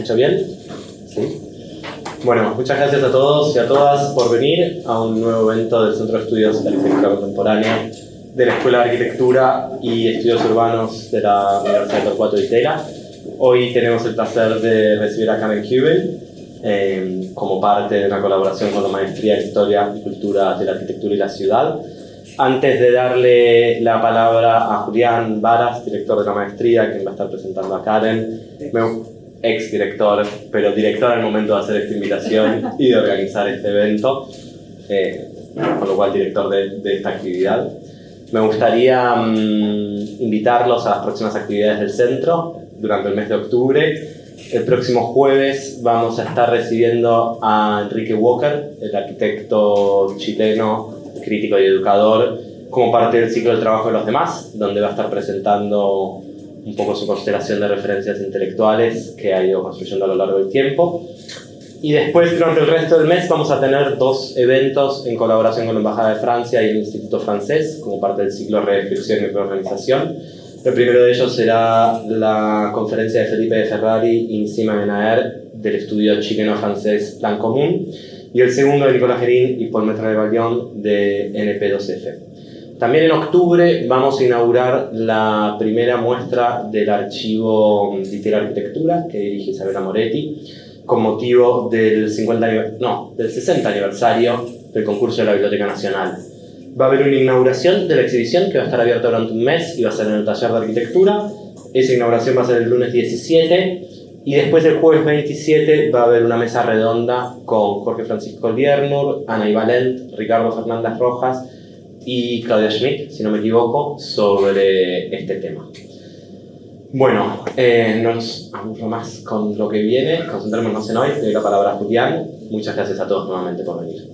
escucha bien? ¿Sí? Bueno, muchas gracias a todos y a todas por venir a un nuevo evento del Centro de Estudios de Arquitectura Contemporánea de la Escuela de Arquitectura y Estudios Urbanos de la Universidad de Torcuato Di Tella. Hoy tenemos el placer de recibir a Kubey como parte de una colaboración con la Maestría en Historia y Cultura de la Arquitectura y la Ciudad. Antes de darle la palabra a Julián, Varas, director de la maestría, quien va a estar presentando a Karen, ex-director, pero director al momento de hacer esta invitación y de organizar este evento, con lo cual director de esta actividad. Me gustaría invitarlos a las próximas actividades del centro durante el mes de octubre. El próximo jueves vamos a estar recibiendo a Enrique Walker, el arquitecto chileno, crítico y educador, como parte del ciclo del trabajo de los demás, donde va a estar presentando un poco su constelación de referencias intelectuales que ha ido construyendo a lo largo del tiempo. Y después, durante el resto del mes, vamos a tener dos eventos en colaboración con la Embajada de Francia y el Instituto Francés, como parte del ciclo Presentación y Organización. El primero de ellos será la conferencia de Felipe de Ferrari y Nissima Benaer del estudio chileno-francés Plan Común, y el segundo de Nicolas Gerin y Paul Metra de Ballion de NP2F. También en octubre vamos a inaugurar la primera muestra del archivo de Historia y Arquitectura que dirige Isabella Moretti, con motivo del 60 aniversario del concurso de la Biblioteca Nacional. Va a haber una inauguración de la exhibición que va a estar abierta durante un mes y va a ser en el taller de arquitectura. Esa inauguración va a ser el lunes 17 y después el jueves 27 va a haber una mesa redonda con Jorge Francisco Liernur, Ana Ivalent, Ricardo Fernández Rojas y Claudia Schmidt, si no me equivoco, sobre este tema. Bueno, no nos aburro más con lo que viene, concentrémonos en hoy. Le doy la palabra a Julián. Muchas gracias a todos nuevamente por venir.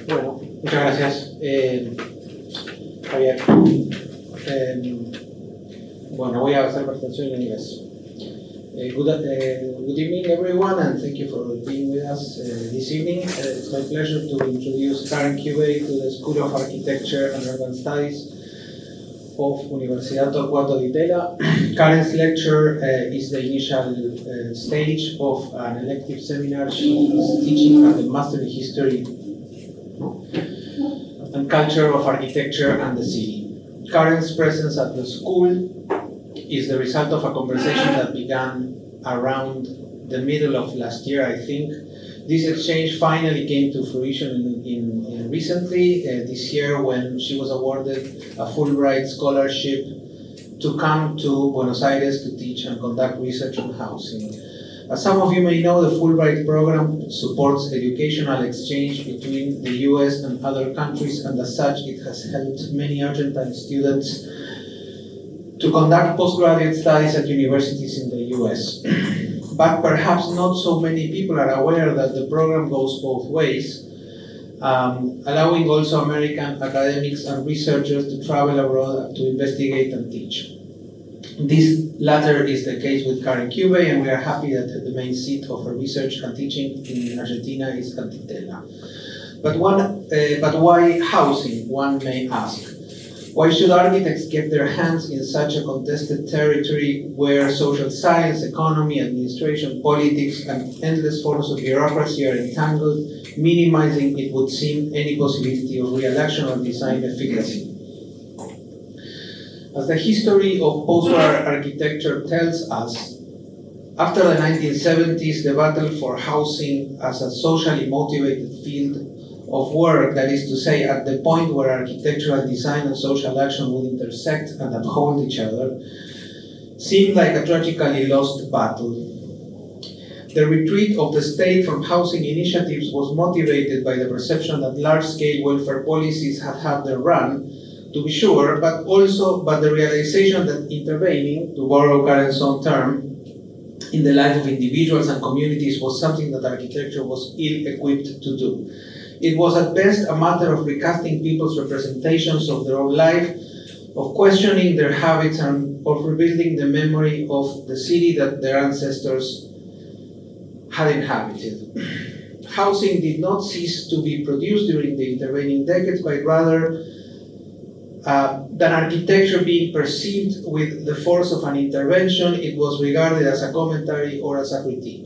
Bueno, muchas gracias, Javier. Bueno, voy a hacer presentación en inglés. Good evening, everyone, and thank you for being with us this evening. It's my pleasure to introduce Karen Kubey to the School of Architecture and Urban Studies of Universidad Torcuato Di Tella. Karen's lecture is the initial stage of an elective seminar she is teaching at the Master in History and Culture of Architecture and the City. Karen's presence at the school is the result of a conversation that began around the middle of last year, I think. This exchange finally came to fruition in recently, this year, when she was awarded a Fulbright scholarship to come to Buenos Aires to teach and conduct research on housing. As some of you may know, the Fulbright program supports educational exchange between the US and other countries, and as such, it has helped many Argentine students to conduct postgraduate studies at universities in the US. But perhaps not so many people are aware that the program goes both ways, allowing also American academics and researchers to travel abroad to investigate and teach. This latter is the case with Karen Kubey, and we are happy that the main seat of her research and teaching in Argentina is at Di Tella. But why housing, one may ask? Why should architects get their hands in such a contested territory where social science, economy, administration, politics, and endless forms of bureaucracy are entangled, minimizing, it would seem, any possibility of real action or design efficacy? As the history of post-war architecture tells us, after the 1970s, the battle for housing as a socially motivated field of work, that is to say, at the point where architectural design and social action would intersect and uphold each other, seemed like a tragically lost battle. The retreat of the state from housing initiatives was motivated by the perception that large-scale welfare policies had had their run, to be sure, but the realization that intervening, to borrow Karen's own term, in the life of individuals and communities was something that architecture was ill-equipped to do. It was at best a matter of recasting people's representations of their own life, of questioning their habits, and of rebuilding the memory of the city that their ancestors had inhabited. housing did not cease to be produced during the intervening decades, but rather than architecture being perceived with the force of an intervention, it was regarded as a commentary or as a critique.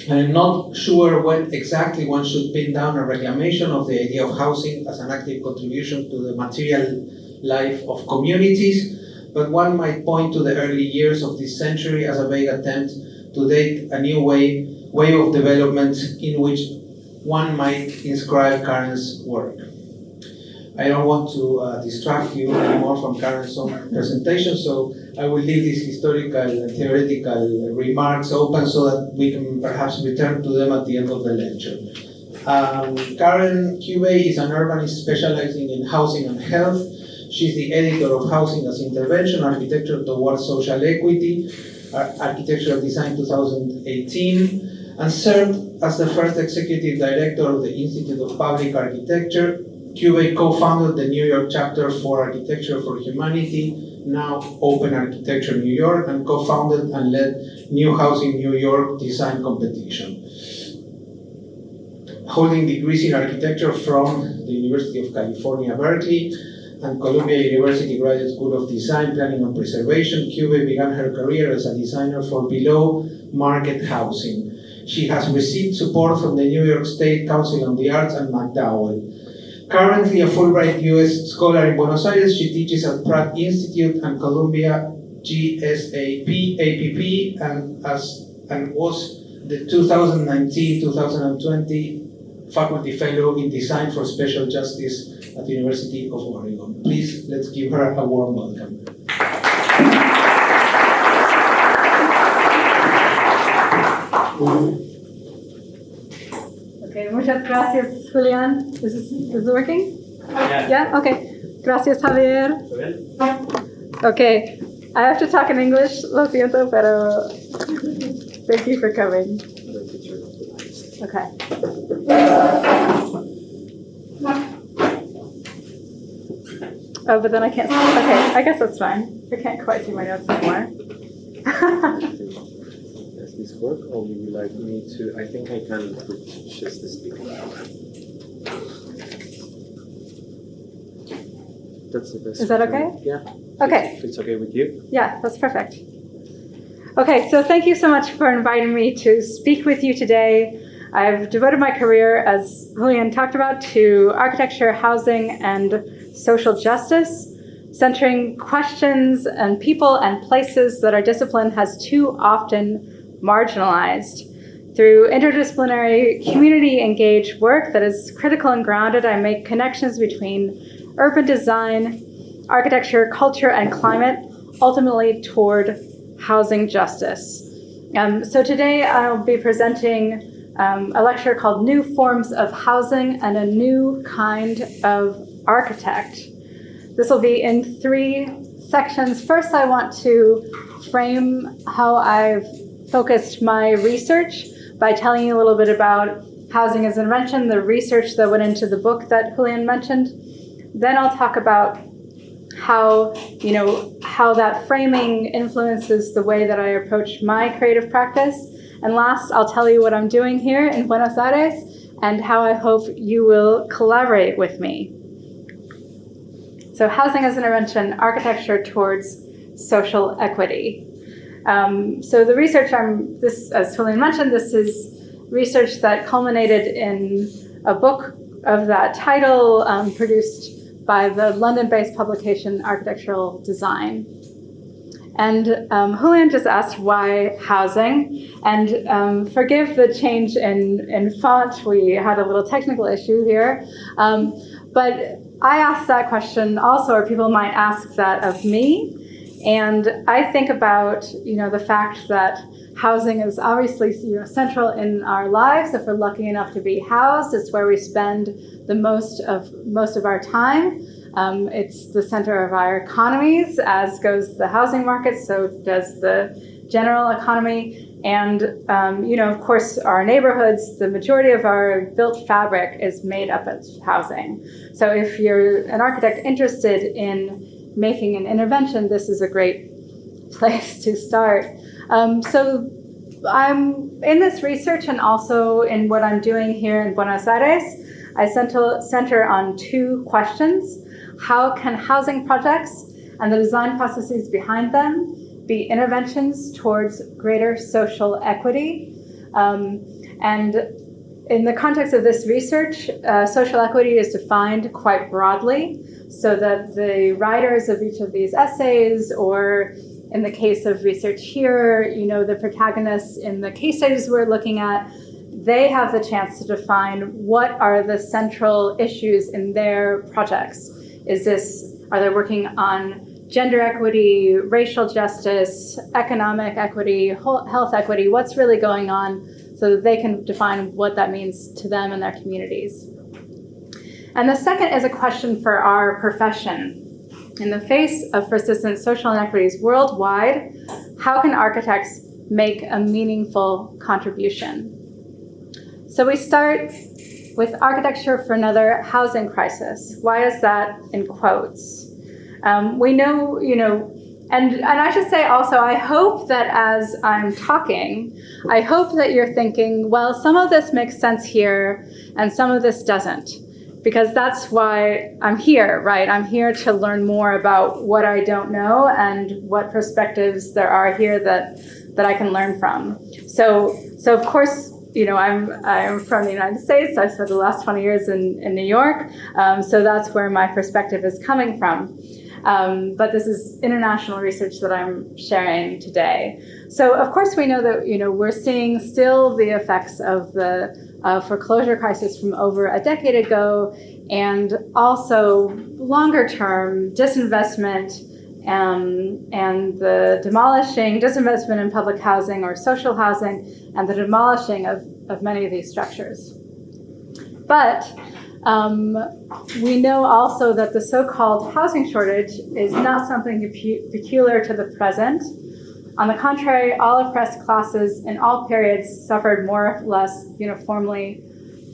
I'm not sure when exactly one should pin down a reclamation of the idea of housing as an active contribution to the material life of communities, but one might point to the early years of this century as a vague attempt to date a new way of development in which one might inscribe Karen's work. I don't want to distract you anymore from Karen's own presentation, so I will leave these historical and theoretical remarks open so that we can perhaps return to them at the end of the lecture. Karen Kubey is an urbanist specializing in housing and health. She's the editor of Housing as Intervention, Architecture Towards Social Equity, Architectural Design 2018, and served as the first executive director of the Institute of Public Architecture. Kubey co-founded the New York chapter for Architecture for Humanity, now Open Architecture New York, and co-founded and led New Housing New York design competition. Holding degrees in architecture from the University of California, Berkeley, and Columbia University Graduate School of Design, Planning and Preservation, Kubey began her career as a designer for below-market housing. She has received support from the New York State Council on the Arts and McDowell. Currently a Fulbright U.S. scholar in Buenos Aires, she teaches at Pratt Institute and Columbia GSAPP, APP, and was the 2019-2020 Faculty Fellow in Design for Special Justice at the University of Oregon. Please, let's give her a warm welcome. Okay, muchas gracias, Julián. Is it working? Yeah? Okay. Gracias, Javier. Okay, I have to talk in English, lo siento, pero thank you for coming. Okay. Oh, but then I can't see. Okay, I guess that's fine. I can't quite see my notes anymore. Does this work, or would you like me to? I think I can just the speaker. That's the best. Is that okay? Yeah. Okay. If it's okay with you? Yeah, that's perfect. Okay, so thank you so much for inviting me to speak with you today. I've devoted my career, as Julian talked about, to architecture, housing, and social justice, centering questions and people and places that our discipline has too often marginalized. Through interdisciplinary, community-engaged work that is critical and grounded, I make connections between urban design, architecture, culture, and climate, ultimately toward housing justice. So today I'll be presenting a lecture called New Forms of Housing and a New Kind of Architect. This will be in 3 sections. First, I want to frame how I've focused my research by telling you a little bit about housing as intervention, the research that went into the book that Julian mentioned. Then I'll talk about how that framing influences the way that I approach my creative practice. And last, I'll tell you what I'm doing here in Buenos Aires and how I hope you will collaborate with me. So housing as intervention, architecture towards social equity. So the research as Julian mentioned, this is research that culminated in a book of that title produced by the London-based publication Architectural Design. And Julian just asked why housing, and forgive the change in font, we had a little technical issue here, but I asked that question also, or people might ask that of me, and I think about the fact that housing is obviously central in our lives. If we're lucky enough to be housed, it's where we spend the most of our time. It's the center of our economies, as goes the housing market, so does the general economy. And, of course, our neighborhoods, the majority of our built fabric is made up of housing. So if you're an architect interested in making an intervention, this is a great place to start. So I'm in this research and also in what I'm doing here in Buenos Aires, I center on two questions. How can housing projects and the design processes behind them be interventions towards greater social equity? And in the context of this research, social equity is defined quite broadly, so that the writers of each of these essays, or in the case of research here, the protagonists in the case studies we're looking at, they have the chance to define what are the central issues in their projects. Are they working on gender equity, racial justice, economic equity, health equity? What's really going on, so that they can define what that means to them and their communities. And the second is a question for our profession. In the face of persistent social inequities worldwide, how can architects make a meaningful contribution? So we start with architecture for another housing crisis. Why is that in quotes? We know, and I should say also, I hope that as I'm talking, I hope that you're thinking, well, some of this makes sense here and some of this doesn't, because that's why I'm here, right? I'm here to learn more about what I don't know and what perspectives there are here that I can learn from. So of course, I'm from the United States. I spent the last 20 years in New York, so that's where my perspective is coming from. But this is international research that I'm sharing today. So of course we know that we're seeing still the effects of the foreclosure crisis from over a decade ago, and also longer term disinvestment and the disinvestment in public housing or social housing, and the demolishing of many of these structures. But we know also that the so-called housing shortage is not something peculiar to the present. On the contrary, all oppressed classes in all periods suffered more or less uniformly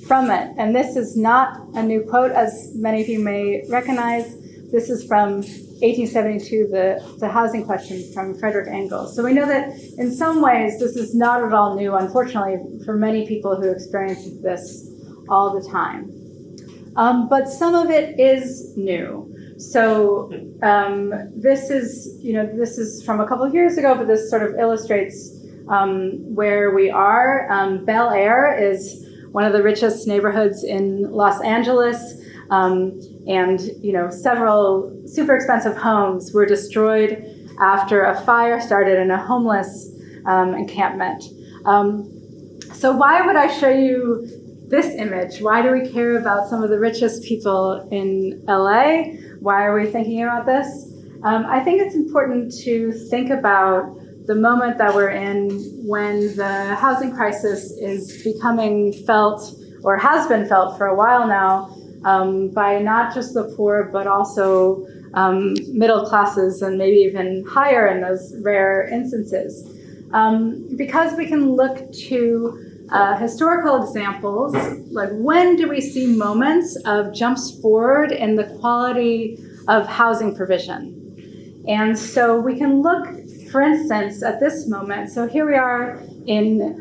from it. And this is not a new quote, as many of you may recognize. This is from 1872, the housing question from Frederick Engels. So we know that in some ways this is not at all new, unfortunately, for many people who experience this all the time. But some of it is new. So this is from a couple of years ago, but this sort of illustrates where we are. Bel Air is one of the richest neighborhoods in Los Angeles, and several super expensive homes were destroyed after a fire started in a homeless encampment. So why would I show you this image? Why do we care about some of the richest people in LA? Why are we thinking about this? I think it's important to think about the moment that we're in when the housing crisis is becoming felt, or has been felt for a while now, by not just the poor, but also middle classes and maybe even higher in those rare instances. Because we can look to historical examples, like when do we see moments of jumps forward in the quality of housing provision? And so we can look, for instance, at this moment. So here we are in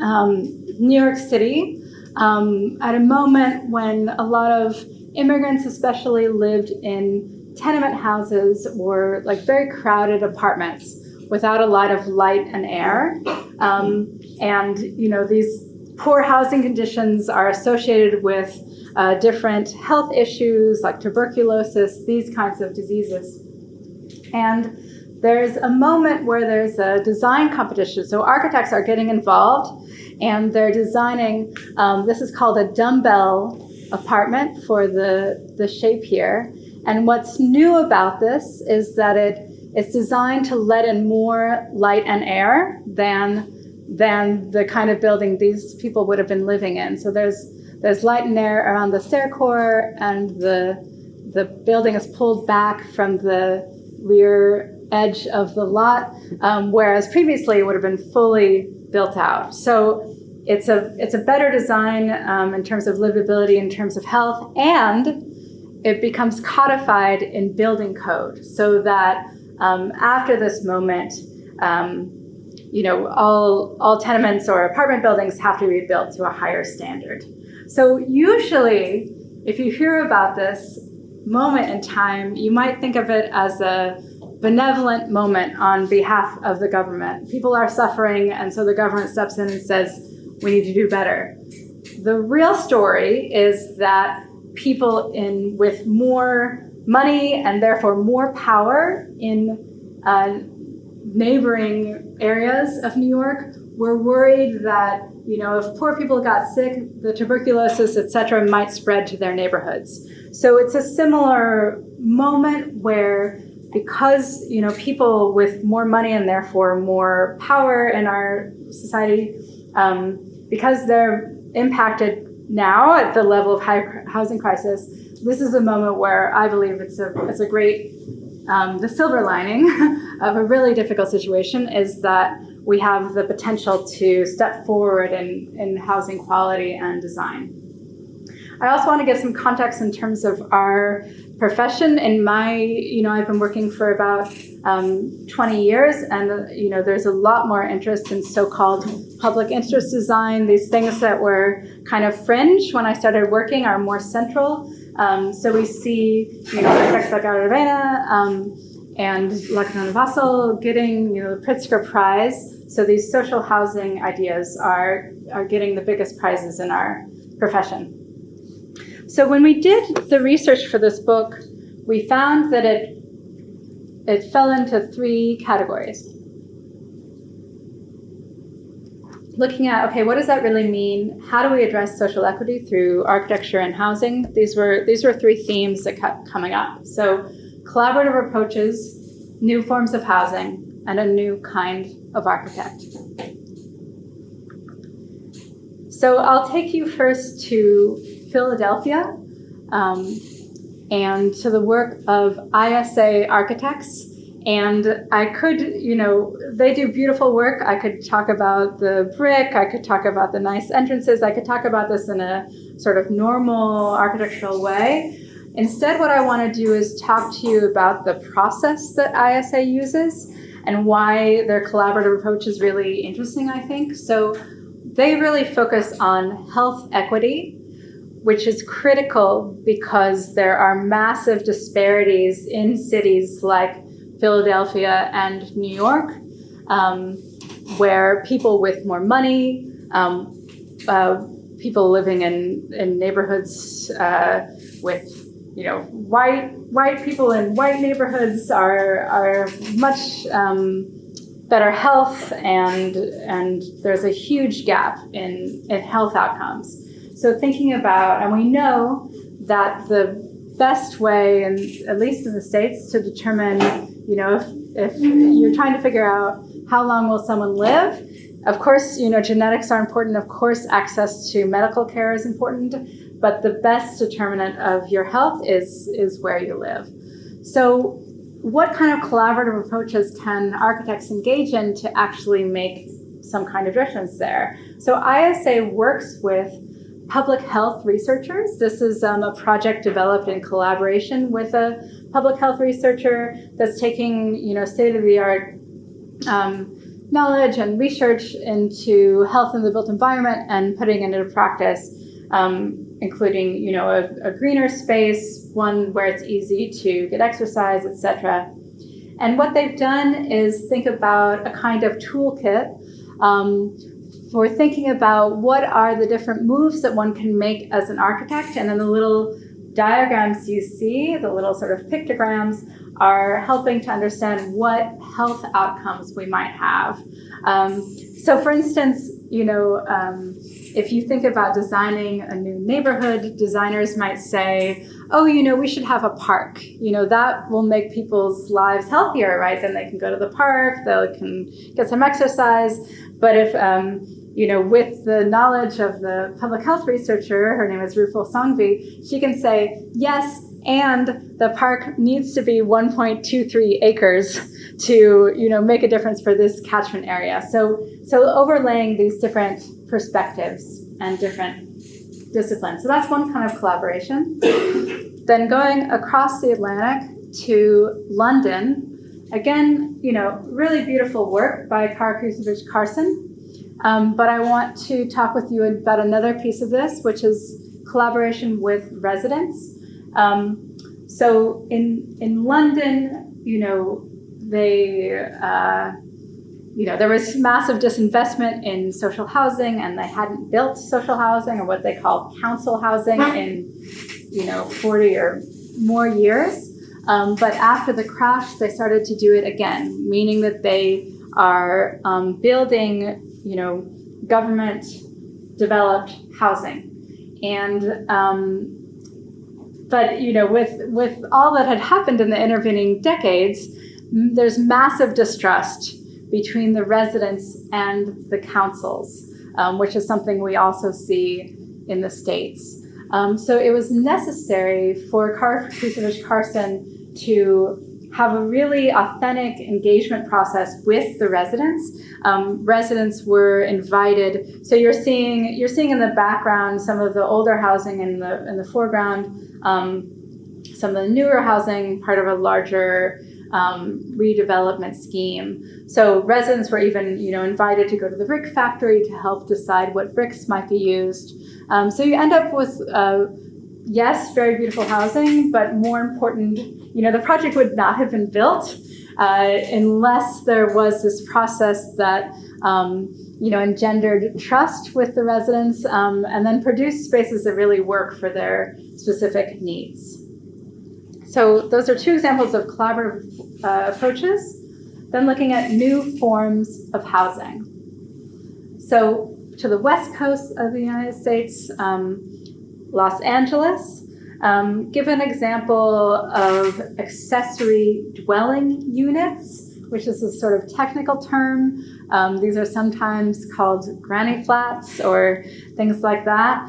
New York City at a moment when a lot of immigrants especially lived in tenement houses or like very crowded apartments without a lot of light and air. And these poor housing conditions are associated with different health issues like tuberculosis, these kinds of diseases. And there's a moment where there's a design competition. So architects are getting involved and they're designing, this is called a dumbbell apartment for the shape here. And what's new about this is that it's designed to let in more light and air than the kind of building these people would have been living in. So there's light and air around the stair core, and the building is pulled back from the rear edge of the lot, whereas previously it would have been fully built out. So it's a better design in terms of livability, in terms of health, and it becomes codified in building code, so that after this moment, all tenements or apartment buildings have to be built to a higher standard. So usually, if you hear about this moment in time, you might think of it as a benevolent moment on behalf of the government. People are suffering, and so the government steps in and says, we need to do better. The real story is that people with more money and therefore more power in neighboring areas of New York were worried that if poor people got sick, the tuberculosis, et cetera, might spread to their neighborhoods. So it's a similar moment where, because people with more money and therefore more power in our society, because they're impacted now at the level of high housing crisis, this is a moment where I believe it's a great, the silver lining of a really difficult situation is that we have the potential to step forward in housing quality and design. I also want to give some context in terms of our profession. In I've been working for about 20 years, and there's a lot more interest in so-called public interest design. These things that were kind of fringe when I started working are more central. So we see, architects like Aravena and Lackawanna Vassal getting, the Pritzker Prize. So these social housing ideas are getting the biggest prizes in our profession. So when we did the research for this book, we found that it fell into 3 categories. Looking at, okay, what does that really mean? How do we address social equity through architecture and housing? These were 3 themes that kept coming up. So collaborative approaches, new forms of housing, and a new kind of architect. So I'll take you first to Philadelphia and to the work of ISA architects. And I could, they do beautiful work. I could talk about the brick. I could talk about the nice entrances. I could talk about this in a sort of normal architectural way. Instead, what I want to do is talk to you about the process that ISA uses and why their collaborative approach is really interesting, I think. So they really focus on health equity, which is critical because there are massive disparities in cities like Philadelphia and New York, where people with more money, people living in neighborhoods with white people in white neighborhoods are much better health, and there's a huge gap in health outcomes. So thinking about, and we know that the best way, and at least in the States, to determine, if you're trying to figure out how long will someone live, of course, genetics are important. Of course, access to medical care is important, but the best determinant of your health is where you live. So what kind of collaborative approaches can architects engage in to actually make some kind of difference there? So ISA works with public health researchers. This is a project developed in collaboration with a public health researcher that's taking, state-of-the-art knowledge and research into health in the built environment and putting it into practice, including, a greener space, one where it's easy to get exercise, etc. And what they've done is think about a kind of toolkit for thinking about what are the different moves that one can make as an architect. And then the little diagrams you see, the little sort of pictograms, are helping to understand what health outcomes we might have. So for instance, if you think about designing a new neighborhood, designers might say, oh, we should have a park. That will make people's lives healthier, right? Then they can go to the park, they can get some exercise. But if, with the knowledge of the public health researcher, her name is Rufal Sangvi, she can say, yes, and the park needs to be 1.23 acres to, make a difference for this catchment area. So overlaying these different perspectives and different disciplines. So that's one kind of collaboration. Then going across the Atlantic to London, Again, really beautiful work by Kara Kusevich Carson. But I want to talk with you about another piece of this, which is collaboration with residents. So in London, there was massive disinvestment in social housing, and they hadn't built social housing, or what they call council housing, in 40 or more years. But after the crash, they started to do it again, meaning that they are building, government developed housing. And but with all that had happened in the intervening decades, there's massive distrust between the residents and the councils, which is something we also see in the States. So it was necessary for Kara Kusevich Carson to have a really authentic engagement process with the residents. Residents were invited. So you're seeing in the background some of the older housing in the foreground, some of the newer housing, part of a larger redevelopment scheme. So residents were even, invited to go to the brick factory to help decide what bricks might be used. So you end up with, yes, very beautiful housing, but more important, the project would not have been built unless there was this process that, engendered trust with the residents, and then produced spaces that really work for their specific needs. So those are two examples of collaborative approaches. Then looking at new forms of housing. So to the west coast of the United States, Los Angeles, give an example of accessory dwelling units, which is a sort of technical term. These are sometimes called granny flats or things like that.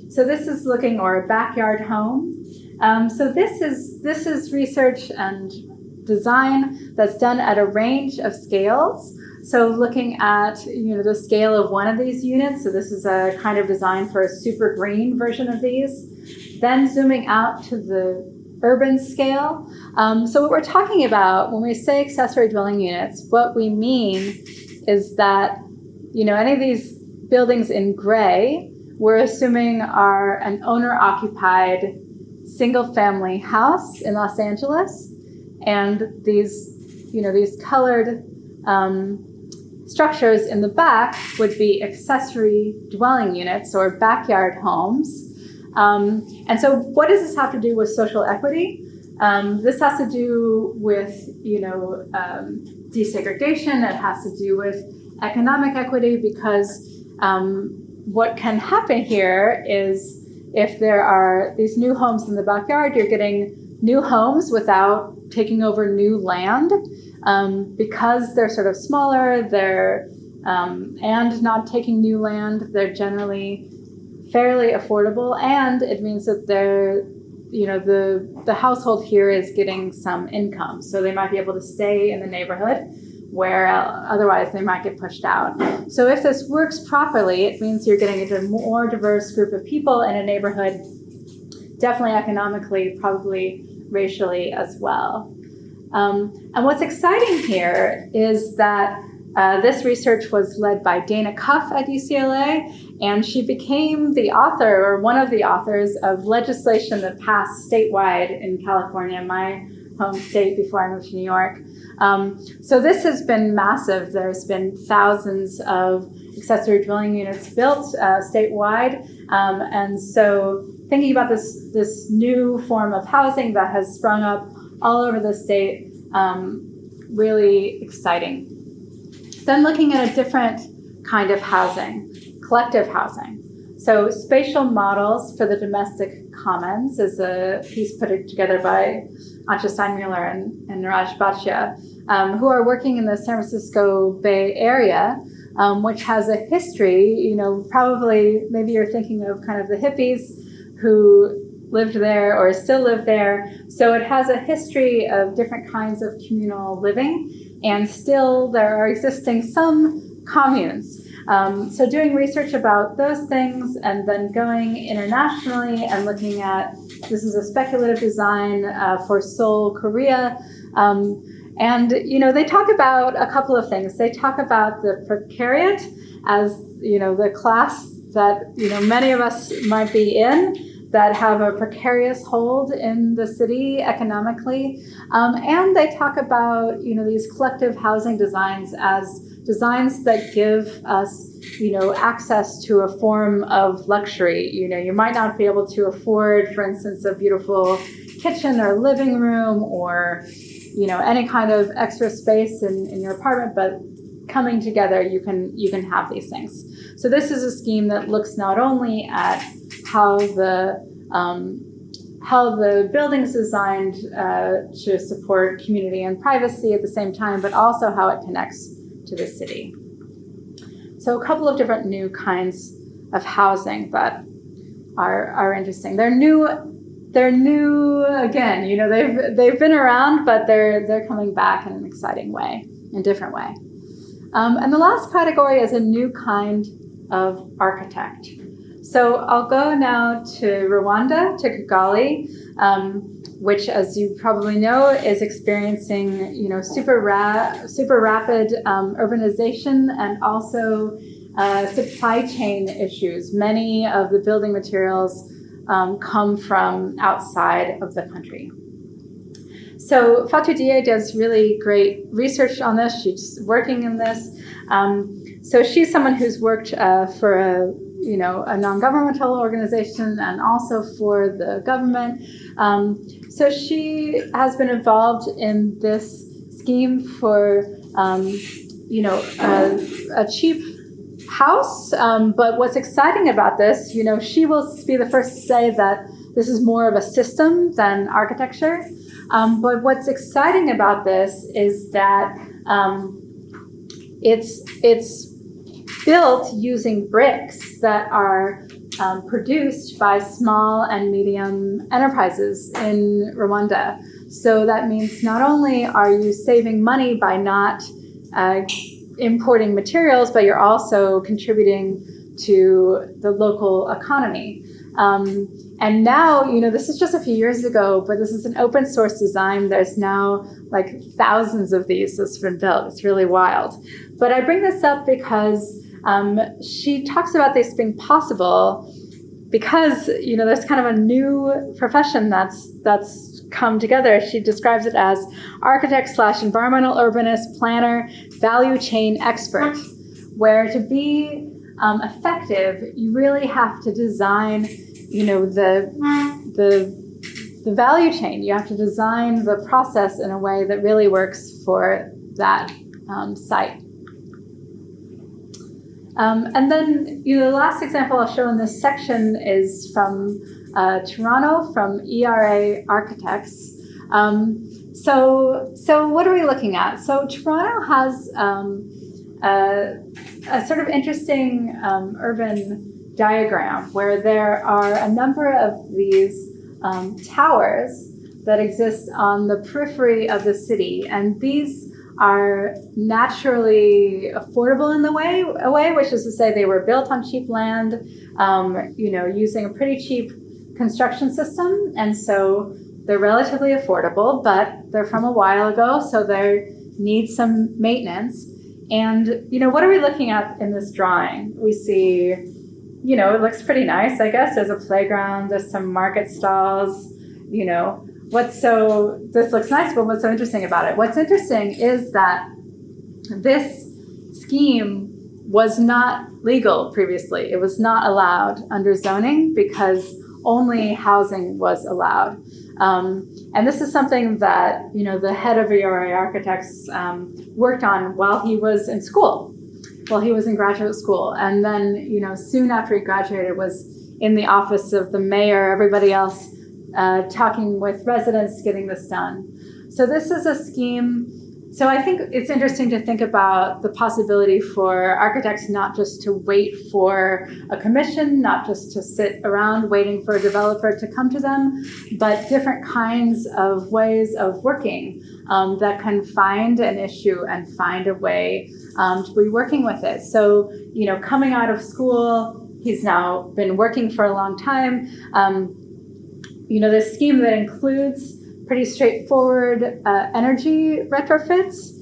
So this is looking, or a backyard home. So this is research and design that's done at a range of scales. So looking at the scale of one of these units, so this is a kind of design for a super green version of these. Then zooming out to the urban scale. So what we're talking about when we say accessory dwelling units, what we mean is that any of these buildings in gray, we're assuming are an owner-occupied single-family house in Los Angeles, and these colored structures in the back would be accessory dwelling units or backyard homes. And so what does this have to do with social equity? This has to do with, desegregation. It has to do with economic equity, because what can happen here is if there are these new homes in the backyard, you're getting new homes without taking over new land. Because they're sort of smaller, and not taking new land, they're generally fairly affordable, and it means that the household here is getting some income, so they might be able to stay in the neighborhood where otherwise they might get pushed out. So if this works properly, it means you're getting a more diverse group of people in a neighborhood, definitely economically, probably racially as well. And what's exciting here is that this research was led by Dana Cuff at UCLA, and she became the author, or one of the authors, of legislation that passed statewide in California, my home state, before I moved to New York. So this has been massive. There's been thousands of accessory dwelling units built statewide. And so thinking about this new form of housing that has sprung up all over the state, really exciting. Then looking at a different kind of housing, collective housing. So spatial models for the domestic commons is a piece put together by Antje Steinmuller and Niraj Bhatia, who are working in the San Francisco Bay Area, which has a history, probably maybe you're thinking of kind of the hippies who lived there or still live there. So it has a history of different kinds of communal living, and still there are existing some communes. So doing research about those things, and then going internationally and looking at, this is a speculative design for Seoul, Korea, And, they talk about a couple of things. They talk about the precariat as, the class that, many of us might be in, that have a precarious hold in the city economically. And they talk about, these collective housing designs as designs that give us, access to a form of luxury. You might not be able to afford, for instance, a beautiful kitchen or living room or, any kind of extra space in your apartment, but coming together, you can have these things. So this is a scheme that looks not only at how the building's designed to support community and privacy at the same time, but also how it connects to the city. So a couple of different new kinds of housing that are interesting. They're new again. They've been around, but they're coming back in an exciting way, in a different way. And the last category is a new kind of architect. So I'll go now to Rwanda, to Kigali, which, as you probably know, is experiencing, super rapid urbanization and also supply chain issues. Many of the building materials come from outside of the country. So Fatou Dié does really great research on this. She's working in this. So she's someone who's worked for a non-governmental organization and also for the government. So she has been involved in this scheme for, a cheap house. But what's exciting about this, she will be the first to say that this is more of a system than architecture. But what's exciting about this is that it's built using bricks that are produced by small and medium enterprises in Rwanda. So that means not only are you saving money by not importing materials, but you're also contributing to the local economy. And now, this is just a few years ago, but this is an open source design. There's now like thousands of these that's been built. It's really wild. But I bring this up because she talks about this being possible because, there's kind of a new profession that's come together. She describes it as architect / environmental urbanist, planner, value chain expert, where to be effective, you really have to design, the value chain. You have to design the process in a way that really works for that site. And then, the last example I'll show in this section is from Toronto, from ERA Architects. So what are we looking at? So Toronto has a sort of interesting urban diagram where there are a number of these towers that exist on the periphery of the city, and these are naturally affordable in a way, which is to say they were built on cheap land, using a pretty cheap construction system, and so they're relatively affordable, but they're from a while ago, so they need some maintenance. And, what are we looking at in this drawing? We see, it looks pretty nice, I guess. There's a playground, there's some market stalls, this looks nice, but what's so interesting about it? What's interesting is that this scheme was not legal previously. It was not allowed under zoning because only housing was allowed. And this is something that, the head of ERA Architects worked on while he was in school, while he was in graduate school. And then, soon after he graduated, was in the office of the mayor, everybody else, talking with residents, getting this done. So this is a scheme. So I think it's interesting to think about the possibility for architects not just to wait for a commission, not just to sit around waiting for a developer to come to them, but different kinds of ways of working that can find an issue and find a way to be working with it. So, coming out of school, he's now been working for a long time. This scheme that includes pretty straightforward energy retrofits.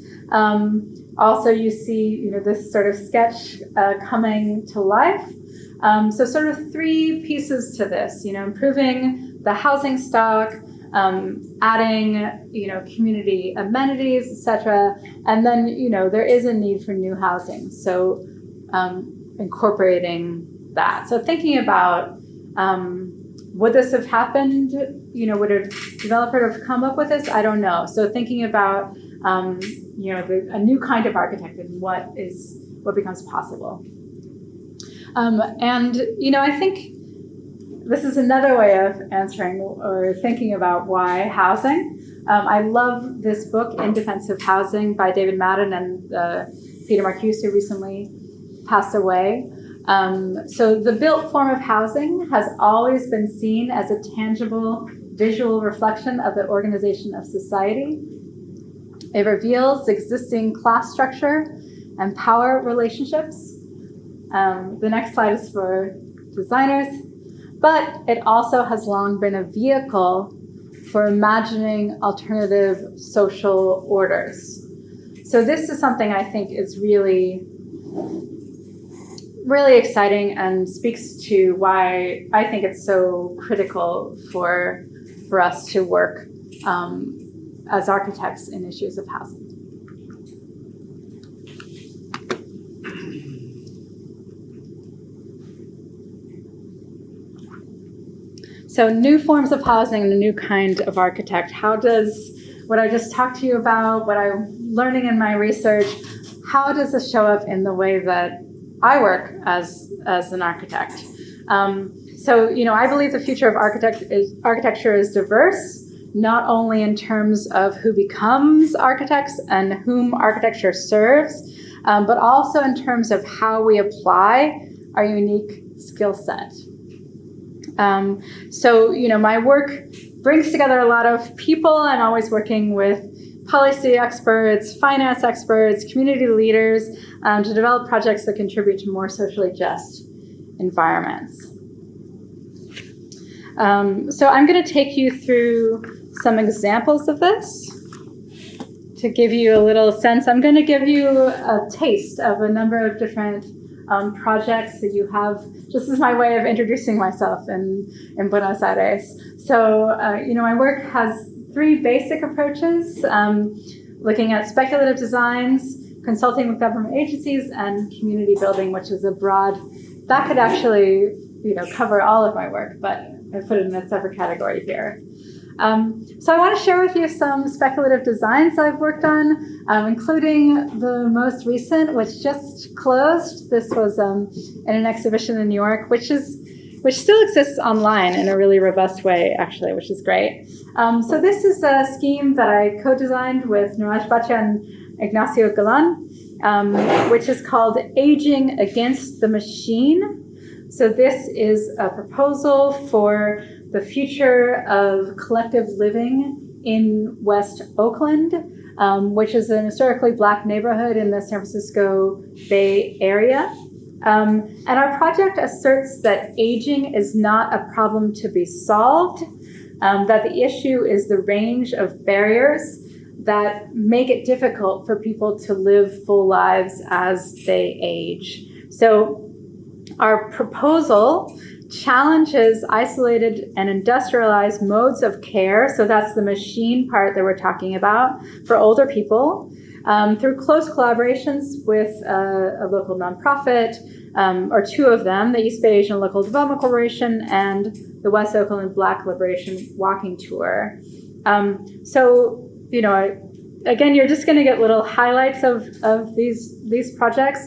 Also, you see, this sort of sketch coming to life. So sort of three pieces to this, improving the housing stock, adding, community amenities, etc. And then, there is a need for new housing. So incorporating that. So thinking about, would this have happened? Would a developer have come up with this? I don't know. So thinking about, a new kind of architect and what becomes possible. And, I think this is another way of answering or thinking about why housing. I love this book, In Defense of Housing, by David Madden and Peter Marcuse, who recently passed away. So the built form of housing has always been seen as a tangible visual reflection of the organization of society. It reveals existing class structure and power relationships. The next slide is for designers, but it also has long been a vehicle for imagining alternative social orders. So this is something I think is really exciting and speaks to why I think it's so critical for us to work as architects in issues of housing. So new forms of housing and a new kind of architect. How does what I just talked to you about, what I'm learning in my research, how does this show up in the way that I work as an architect? So, I believe the future of architecture is diverse, not only in terms of who becomes architects and whom architecture serves, but also in terms of how we apply our unique skill set. So, my work brings together a lot of people. I'm always working with policy experts, finance experts, community leaders to develop projects that contribute to more socially just environments. So I'm going to take you through some examples of this to give you a little sense. I'm going to give you a taste of a number of different projects that you have. This is my way of introducing myself in Buenos Aires. So, my work has three basic approaches, looking at speculative designs, consulting with government agencies, and community building, which is a broad, that could actually, cover all of my work, but I put it in a separate category here. So I want to share with you some speculative designs I've worked on, including the most recent, which just closed. This was in an exhibition in New York, which still exists online in a really robust way, actually, which is great. So this is a scheme that I co-designed with Niraj Bhatia and Ignacio Galan, which is called Aging Against the Machine. So this is a proposal for the future of collective living in West Oakland, which is an historically Black neighborhood in the San Francisco Bay Area. And our project asserts that aging is not a problem to be solved, that the issue is the range of barriers that make it difficult for people to live full lives as they age. So our proposal challenges isolated and industrialized modes of care, so that's the machine part that we're talking about, for older people, through close collaborations with a local nonprofit, or two of them, the East Bay Asian Local Development Corporation and the West Oakland Black Liberation Walking Tour. So, again, you're just going to get little highlights of these projects.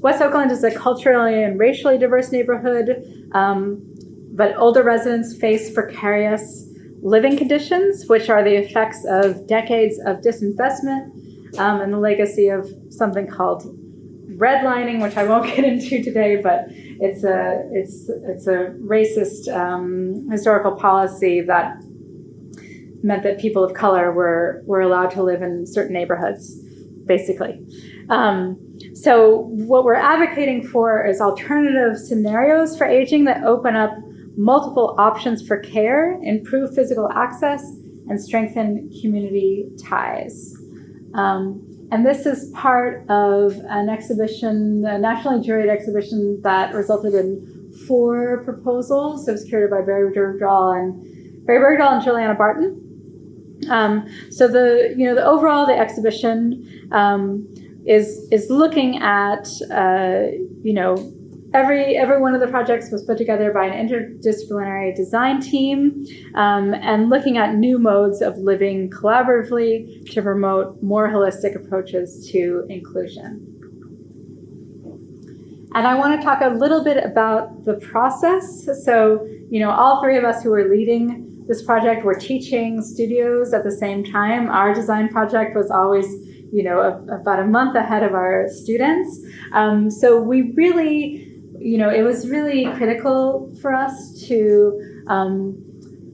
West Oakland is a culturally and racially diverse neighborhood, but older residents face precarious living conditions, which are the effects of decades of disinvestment and the legacy of something called redlining, which I won't get into today, but it's a racist historical policy that meant that people of color were allowed to live in certain neighborhoods, basically. So what we're advocating for is alternative scenarios for aging that open up multiple options for care, improve physical access, and strengthen community ties. And this is part of an exhibition, a nationally juried exhibition that resulted in 4 proposals. It was curated by Barry Bergdahl and Juliana Barton. So the overall the exhibition is looking at every one of the projects was put together by an interdisciplinary design team, and looking at new modes of living collaboratively to promote more holistic approaches to inclusion. And I want to talk a little bit about the process. So, all 3 of us who were leading this project were teaching studios at the same time. Our design project was always, about a month ahead of our students. So we really, it was really critical for us to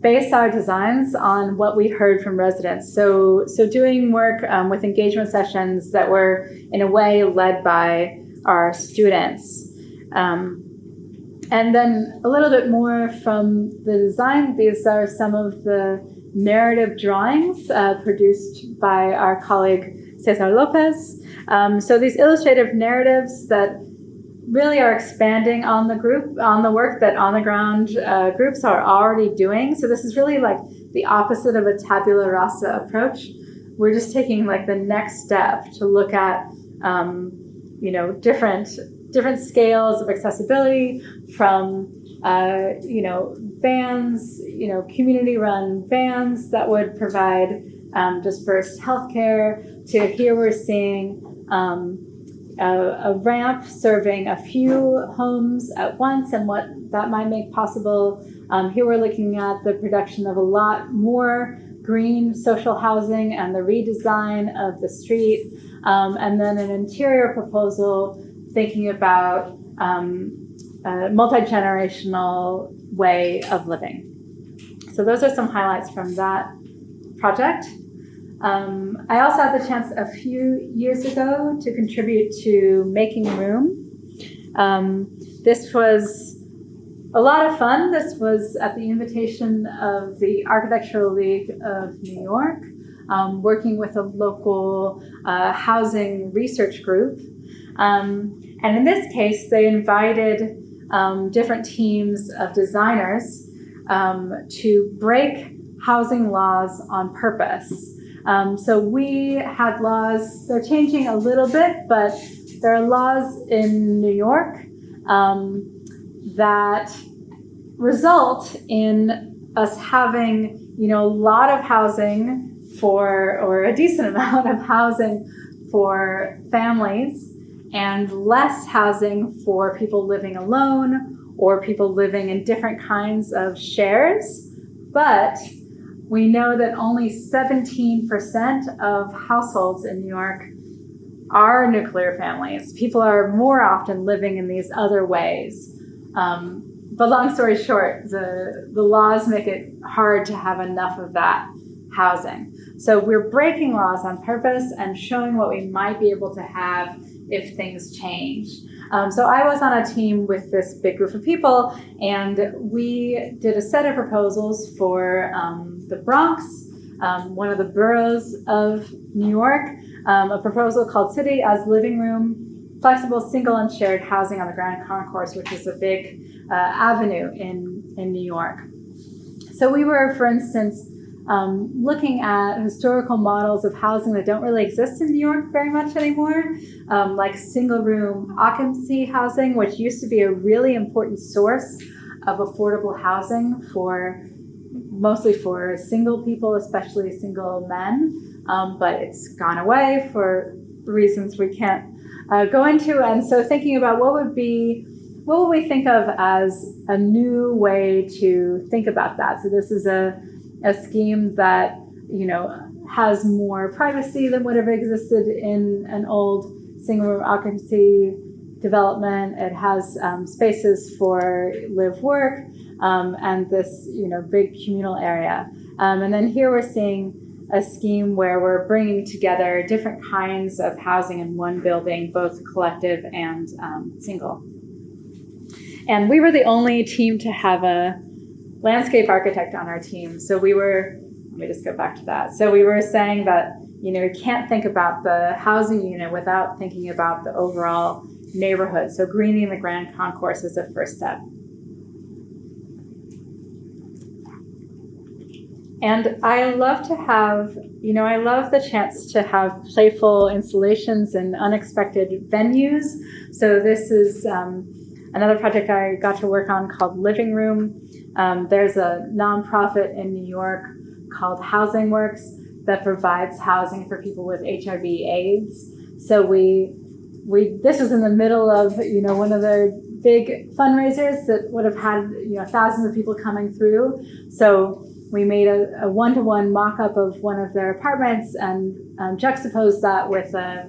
base our designs on what we heard from residents. So doing work with engagement sessions that were in a way led by our students. And then a little bit more from the design. These are some of the narrative drawings produced by our colleague Cesar Lopez. So these illustrative narratives that really are expanding on the work that on the ground groups are already doing. So this is really like the opposite of a tabula rasa approach. We're just taking like the next step to look at different scales of accessibility from vans, community-run vans that would provide dispersed healthcare, to here we're seeing a ramp serving a few homes at once and what that might make possible. Here we're looking at the production of a lot more green social housing and the redesign of the street, and then an interior proposal thinking about a multi-generational way of living. So those are some highlights from that project. I also had the chance a few years ago to contribute to Making Room. This was a lot of fun. This was at the invitation of the Architectural League of New York, working with a local housing research group. And in this case, they invited different teams of designers to break housing laws on purpose. So we had laws, they're changing a little bit, but there are laws in New York that result in us having, a lot of housing or a decent amount of housing for families, and less housing for people living alone or people living in different kinds of shares. But we know that only 17% of households in New York are nuclear families. People are more often living in these other ways. But long story short, the laws make it hard to have enough of that housing. So we're breaking laws on purpose and showing what we might be able to have if things change. So I was on a team with this big group of people, and we did a set of proposals for the Bronx, one of the boroughs of New York, a proposal called City as Living Room, Flexible Single and Shared Housing on the Grand Concourse, which is a big avenue in New York. So we were, for instance, looking at historical models of housing that don't really exist in New York very much anymore, like single room occupancy housing, which used to be a really important source of affordable housing mostly for single people, especially single men, but it's gone away for reasons we can't go into. And so thinking about what would we think of as a new way to think about that. So this is a scheme that, has more privacy than would have existed in an old single room occupancy development. It has spaces for live work and this, big communal area. And then here we're seeing a scheme where we're bringing together different kinds of housing in one building, both collective and single. And we were the only team to have a landscape architect on our team. So we were let me just go back to that. So we were saying that, you can't think about the housing unit without thinking about the overall neighborhood. So greening the Grand Concourse is the first step. And I love to have, I love the chance to have playful installations in unexpected venues. So this is another project I got to work on called Living Room. There's a nonprofit in New York called Housing Works that provides housing for people with HIV/AIDS. So this was in the middle of, one of their big fundraisers that would have had, thousands of people coming through. So we made a one-to-one mock-up of one of their apartments and juxtaposed that with a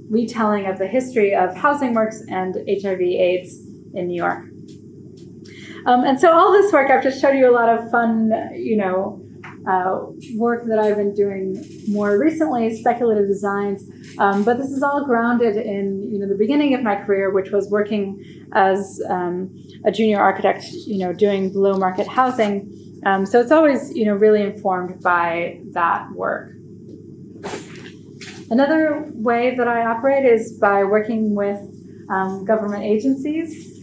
retelling of the history of Housing Works and HIV/AIDS in New York. And so all this work, I've just showed you a lot of fun, work that I've been doing more recently, speculative designs. But this is all grounded in, the beginning of my career, which was working as a junior architect, doing below market housing. So it's always, really informed by that work. Another way that I operate is by working with government agencies,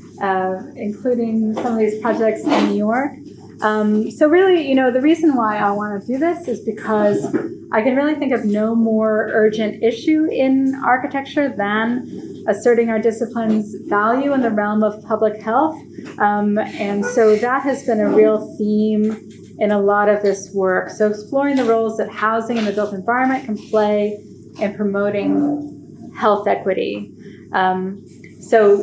including some of these projects in New York. So really, the reason why I want to do this is because I can really think of no more urgent issue in architecture than asserting our discipline's value in the realm of public health. And so that has been a real theme in a lot of this work. So exploring the roles that housing and the built environment can play in promoting health equity. So,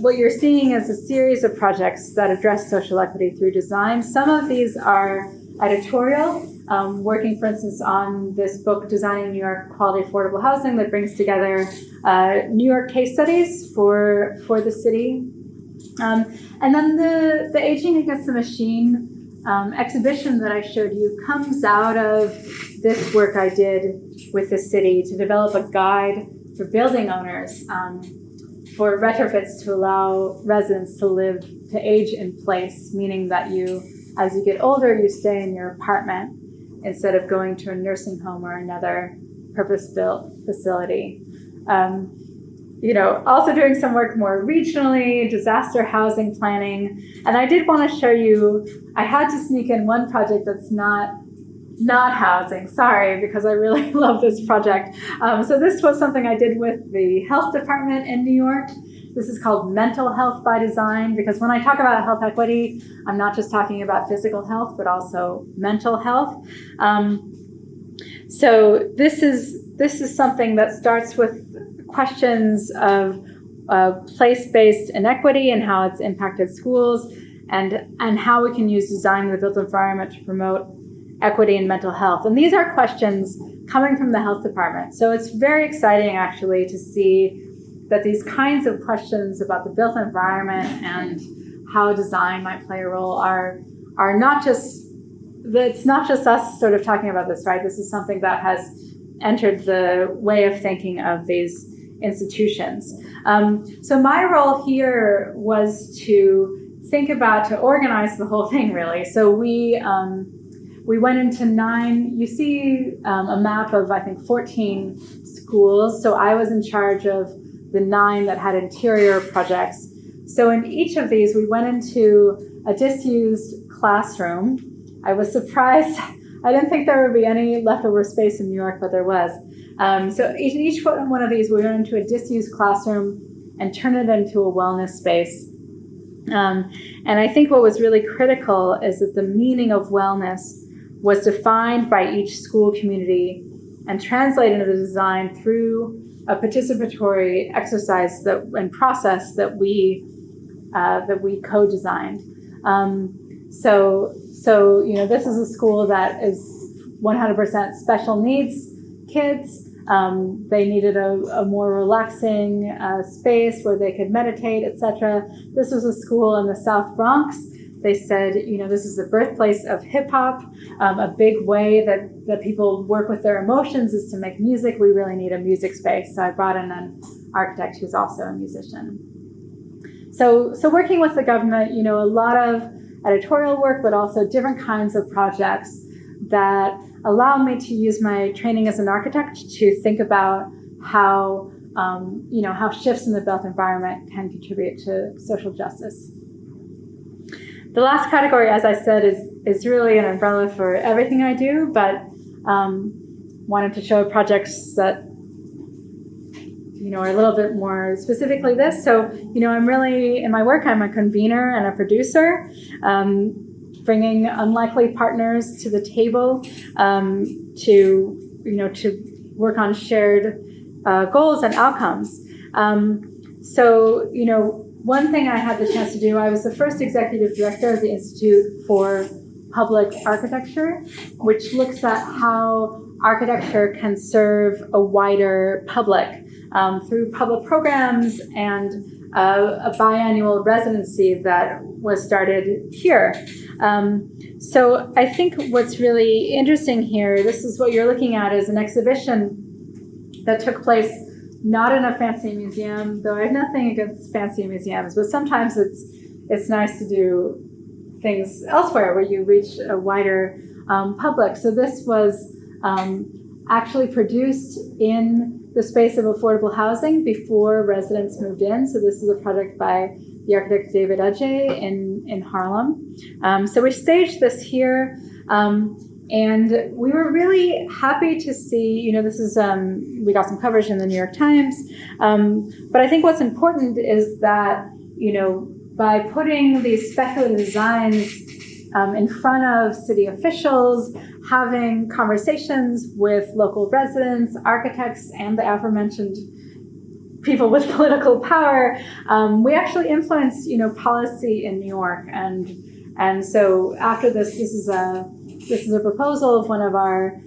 what you're seeing is a series of projects that address social equity through design. Some of these are editorial, working, for instance, on this book, Designing New York Quality Affordable Housing, that brings together New York case studies for the city. And then the Aging Against the Machine exhibition that I showed you comes out of this work I did with the city to develop a guide for building owners for retrofits to allow residents to age in place, meaning that as you get older, you stay in your apartment instead of going to a nursing home or another purpose-built facility. Also doing some work more regionally, disaster housing planning. And I did want to show you, I had to sneak in one project that's not housing, sorry, because I really love this project. So this was something I did with the health department in New York. This is called Mental Health by Design, because when I talk about health equity, I'm not just talking about physical health, but also mental health. So this is something that starts with questions of place-based inequity and how it's impacted schools, and how we can use design in the built environment to promote equity and mental health. And these are questions coming from the health department. So it's very exciting, actually, to see that these kinds of questions about the built environment and how design might play a role are not just, it's not just us sort of talking about this, right? This is something that has entered the way of thinking of these institutions. So my role here was to organize the whole thing, really. So we went into 9, you see a map of, I think, 14 schools. So I was in charge of the 9 that had interior projects. So in each of these, we went into a disused classroom. I was surprised. I didn't think there would be any leftover space in New York, but there was. So each one of these, we went into a disused classroom and turned it into a wellness space. And I think what was really critical is that the meaning of wellness was defined by each school community and translated into the design through a participatory exercise and process that we co-designed. So this is a school that is 100% special needs kids. They needed a more relaxing space where they could meditate, etc. This was a school in the South Bronx. They said, this is the birthplace of hip hop. A big way that people work with their emotions is to make music. We really need a music space. So I brought in an architect who's also a musician. So working with the government, a lot of editorial work, but also different kinds of projects. that allow me to use my training as an architect to think about how, how shifts in the built environment can contribute to social justice. The last category, as I said, is really an umbrella for everything I do, but wanted to show projects that are a little bit more specifically this. So, I'm really, in my work, I'm a convener and a producer, bringing unlikely partners to the table to work on shared goals and outcomes. So, one thing I had the chance to do, I was the first executive director of the Institute for Public Architecture, which looks at how architecture can serve a wider public through public programs and a biannual residency that was started here. So I think what's really interesting here, this is what you're looking at, is an exhibition that took place not in a fancy museum, though I have nothing against fancy museums, but sometimes it's nice to do things elsewhere where you reach a wider public. So this was actually produced in the space of affordable housing before residents moved in. So this is a project by the architect David Adjaye in Harlem. So we staged this here, and we were really happy to see, this is, we got some coverage in the New York Times, but I think what's important is that, by putting these speculative designs in front of city officials, having conversations with local residents, architects, and the aforementioned people with political power, we actually influenced, policy in New York. And so after this is a proposal of one of our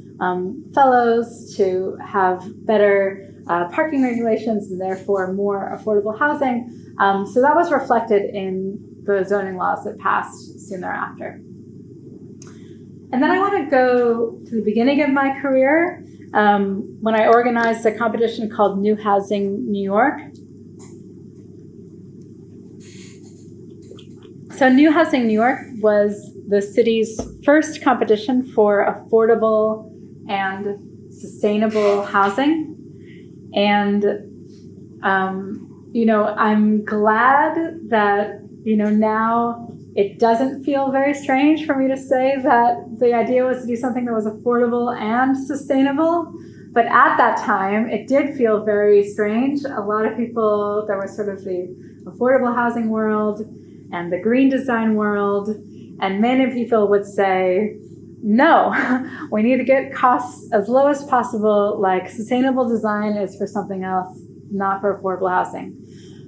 fellows to have better parking regulations and therefore more affordable housing. So that was reflected in the zoning laws that passed soon thereafter. And then I want to go to the beginning of my career, when I organized a competition called New Housing New York. So New Housing New York was the city's first competition for affordable and sustainable housing. And, I'm glad that, now it doesn't feel very strange for me to say that the idea was to do something that was affordable and sustainable. But at that time, it did feel very strange. A lot of people, there was sort of the affordable housing world and the green design world, and many people would say, no, we need to get costs as low as possible, like sustainable design is for something else, not for affordable housing.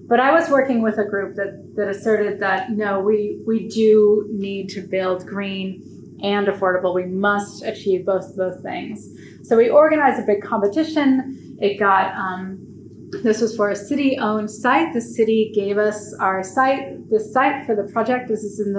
But I was working with a group that asserted that, no, we do need to build green and affordable. We must achieve both of those things. So we organized a big competition. It got, this was for a city-owned site. The city gave us our site, this site for the project. This is in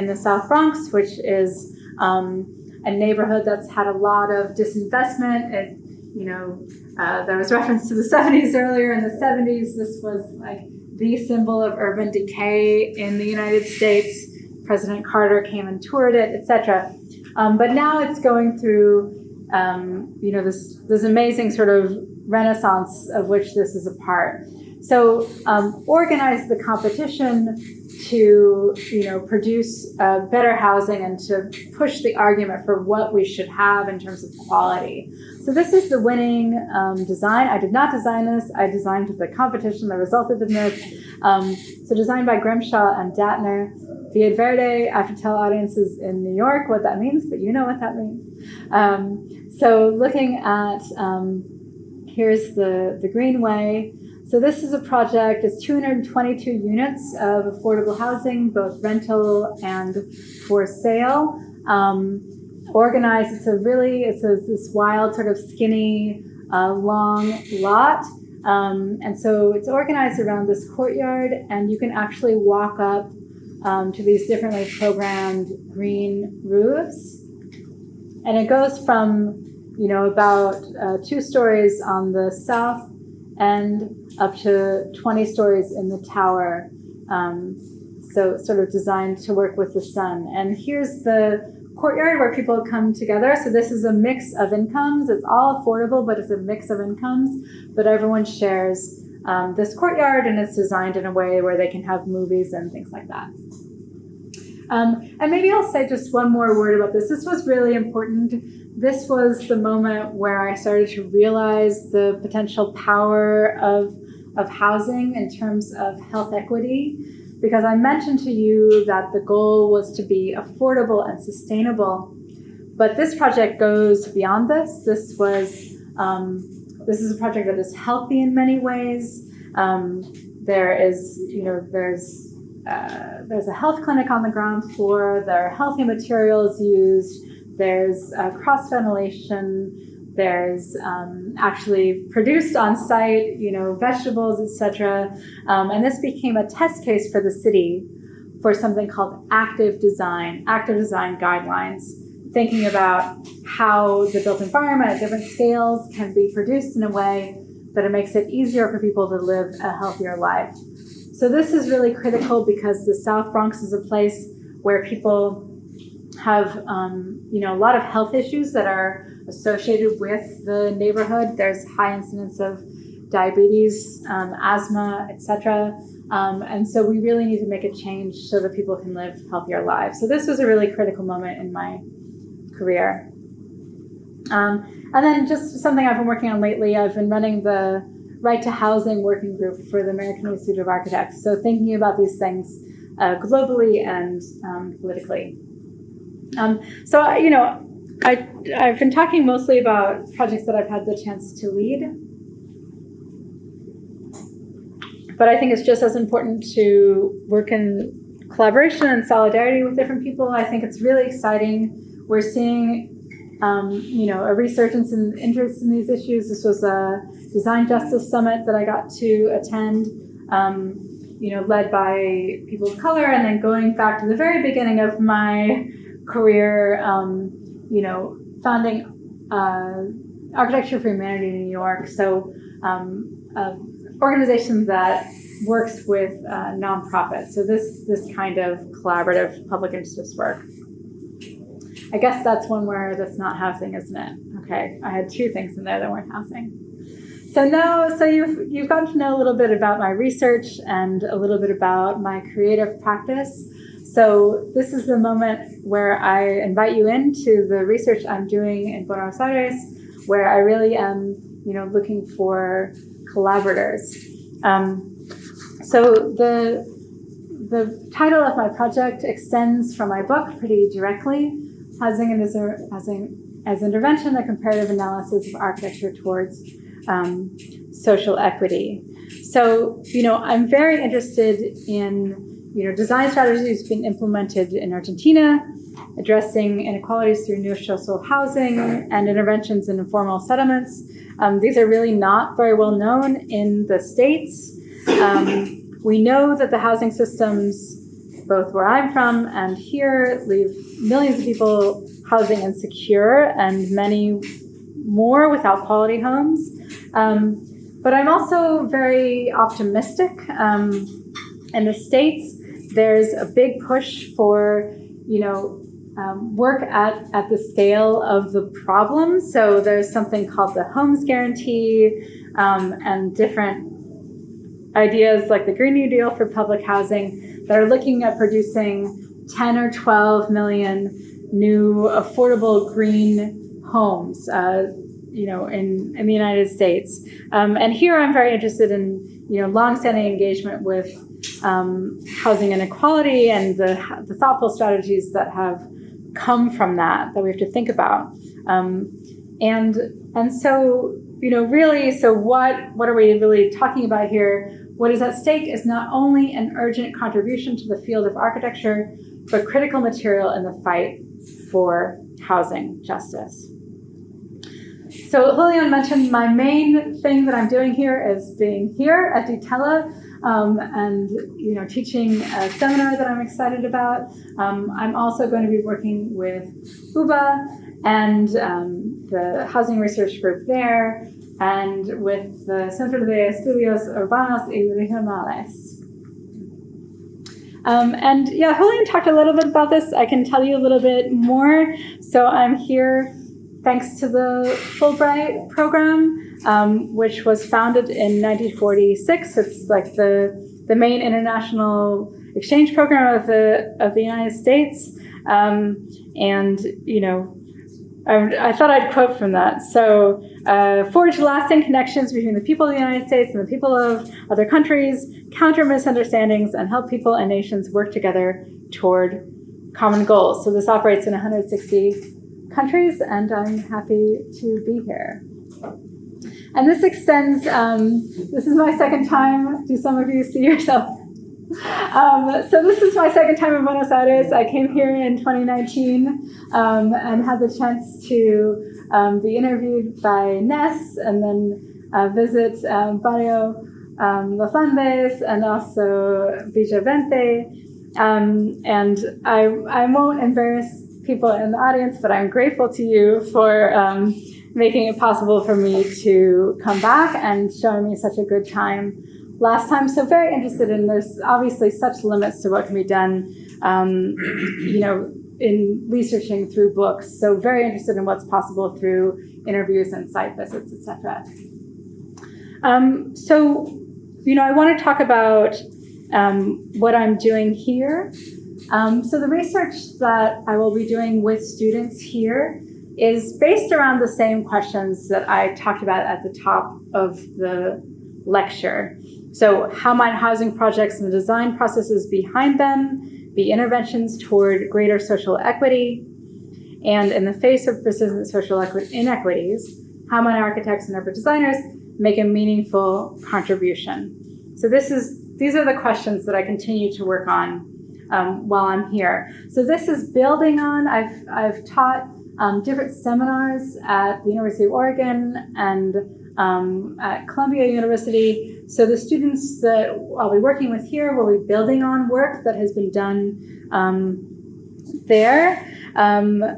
the South Bronx, which is a neighborhood that's had a lot of disinvestment. There was reference to the 70s earlier. In the 70s, this was like the symbol of urban decay in the United States. President Carter came and toured it, etc. But now it's going through, this amazing sort of renaissance of which this is a part. So organize the competition to, produce better housing and to push the argument for what we should have in terms of quality. So this is the winning design. I did not design this. I designed the competition that resulted in this. So designed by Grimshaw and Datner. Via Verde, I have to tell audiences in New York what that means, but you know what that means. So looking at, here's the Greenway. So this is a project, it's 222 units of affordable housing, both rental and for sale. Organized, it's this wild sort of skinny, long lot. And so it's organized around this courtyard, and you can actually walk up to these differently programmed green roofs. And it goes from, about 2 stories on the south end up to 20 stories in the tower. So sort of designed to work with the sun. And here's the courtyard where people come together. So this is a mix of incomes. It's all affordable, but it's a mix of incomes. But everyone shares this courtyard, and it's designed in a way where they can have movies and things like that. And maybe I'll say just one more word about this. This was really important. This was the moment where I started to realize the potential power of housing in terms of health equity, because I mentioned to you that the goal was to be affordable and sustainable. But this project goes beyond this. This is a project that is healthy in many ways. There's a health clinic on the ground floor. There are healthy materials used. There's cross ventilation. There's actually produced on site, vegetables, etc. And this became a test case for the city for something called active design guidelines, thinking about how the built environment at different scales can be produced in a way that it makes it easier for people to live a healthier life. So this is really critical because the South Bronx is a place where people have, a lot of health issues that are associated with the neighborhood. There's high incidence of diabetes, asthma, etc. And so we really need to make a change so that people can live healthier lives. So this was a really critical moment in my career. And then just something I've been working on lately, I've been running the Right to Housing Working Group for the American Institute of Architects. So thinking about these things globally and politically. I've been talking mostly about projects that I've had the chance to lead. But I think it's just as important to work in collaboration and solidarity with different people. I think it's really exciting. We're seeing, a resurgence in interest in these issues. This was a Design Justice Summit that I got to attend, led by people of color, and then going back to the very beginning of my career, founding Architecture for Humanity in New York. So an organization that works with nonprofits. So this kind of collaborative public interest work. I guess that's one where that's not housing, isn't it? Okay, I had two things in there that weren't housing. So you've gotten to know a little bit about my research and a little bit about my creative practice. So this is the moment where I invite you into the research I'm doing in Buenos Aires, where I really am, looking for collaborators. So the title of my project extends from my book pretty directly. Housing as Intervention, a comparative analysis of architecture towards social equity. So, I'm very interested in, design strategies being implemented in Argentina, addressing inequalities through new social housing and interventions in informal settlements. These are really not very well known in the States. We know that the housing systems, both where I'm from and here, leave millions of people housing insecure and many more without quality homes. But I'm also very optimistic. In the States, there's a big push for, work at the scale of the problem. So there's something called the Homes Guarantee and different ideas like the Green New Deal for public housing that are looking at producing 10 or 12 million new affordable green homes, in the United States. And here I'm very interested in, longstanding engagement with housing inequality and the thoughtful strategies that have come from that we have to think about. And so, really, so what are we really talking about here? What is at stake is not only an urgent contribution to the field of architecture, but critical material in the fight for housing justice. So Julián mentioned my main thing that I'm doing here is being here at Di Tella and teaching a seminar that I'm excited about. I'm also going to be working with UBA and the housing research group there, and with the Centro de Estudios Urbanos y Regionales. And yeah, Julián talked a little bit about this. I can tell you a little bit more. So I'm here thanks to the Fulbright program, which was founded in 1946. It's like the main international exchange program of the United States. And, you know, I thought I'd quote from that. So, forge lasting connections between the people of the United States and the people of other countries, counter misunderstandings, and help people and nations work together toward common goals. So this operates in 160 countries, and I'm happy to be here. And this extends, this is my second time. Do some of you see yourself? So this is my second time in Buenos Aires. I came here in 2019 and had the chance to be interviewed by Ness and then visit Barrio Los Andes and also Villa Vente. And I won't embarrass people in the audience, but I'm grateful to you for making it possible for me to come back and showing me such a good time last time. So very interested in, there's obviously such limits to what can be done, you know, in researching through books. So very interested in what's possible through interviews and site visits, etc. So, you know, I want to talk about what I'm doing here. So the research that I will be doing with students here is based around the same questions that I talked about at the top of the lecture. So how might housing projects and the design processes behind them be interventions toward greater social equity? And in the face of persistent social inequities, how might architects and urban designers make a meaningful contribution? So these are the questions that I continue to work on while I'm here. So this is building on, I've taught different seminars at the University of Oregon and at Columbia University. So the students that I'll be working with here will be building on work that has been done there.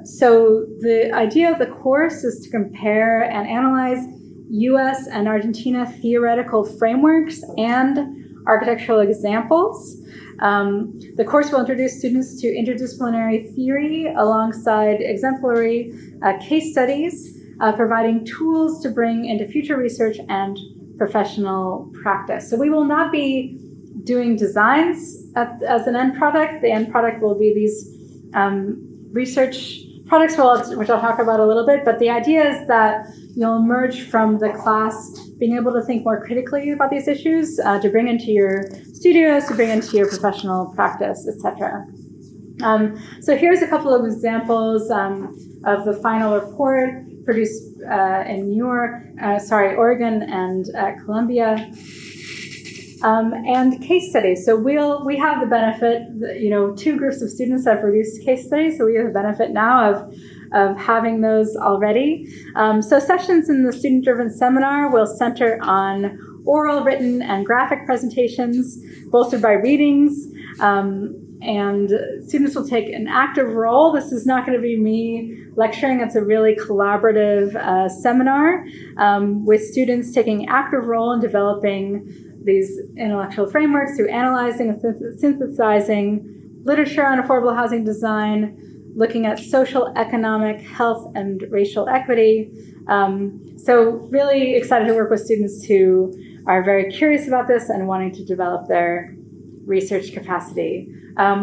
So the idea of the course is to compare and analyze US and Argentina theoretical frameworks and architectural examples. The course will introduce students to interdisciplinary theory alongside exemplary case studies, providing tools to bring into future research and professional practice. So we will not be doing designs as an end product. The end product will be these research products, which I'll talk about a little bit, but the idea is that you'll emerge from the class being able to think more critically about these issues, to bring into your studios, to bring into your professional practice, etc. So here's a couple of examples of the final report produced in Oregon and at Columbia, and case studies. So we have the benefit, you know, 2 groups of students have produced case studies, so we have the benefit now of having those already. So sessions in the student-driven seminar will center on oral, written, and graphic presentations, bolstered by readings, and students will take an active role. This is not going to be me lecturing. It's a really collaborative seminar with students taking active role in developing these intellectual frameworks through analyzing and synthesizing literature on affordable housing design, looking at social, economic, health, and racial equity. So really excited to work with students who are very curious about this and wanting to develop their research capacity.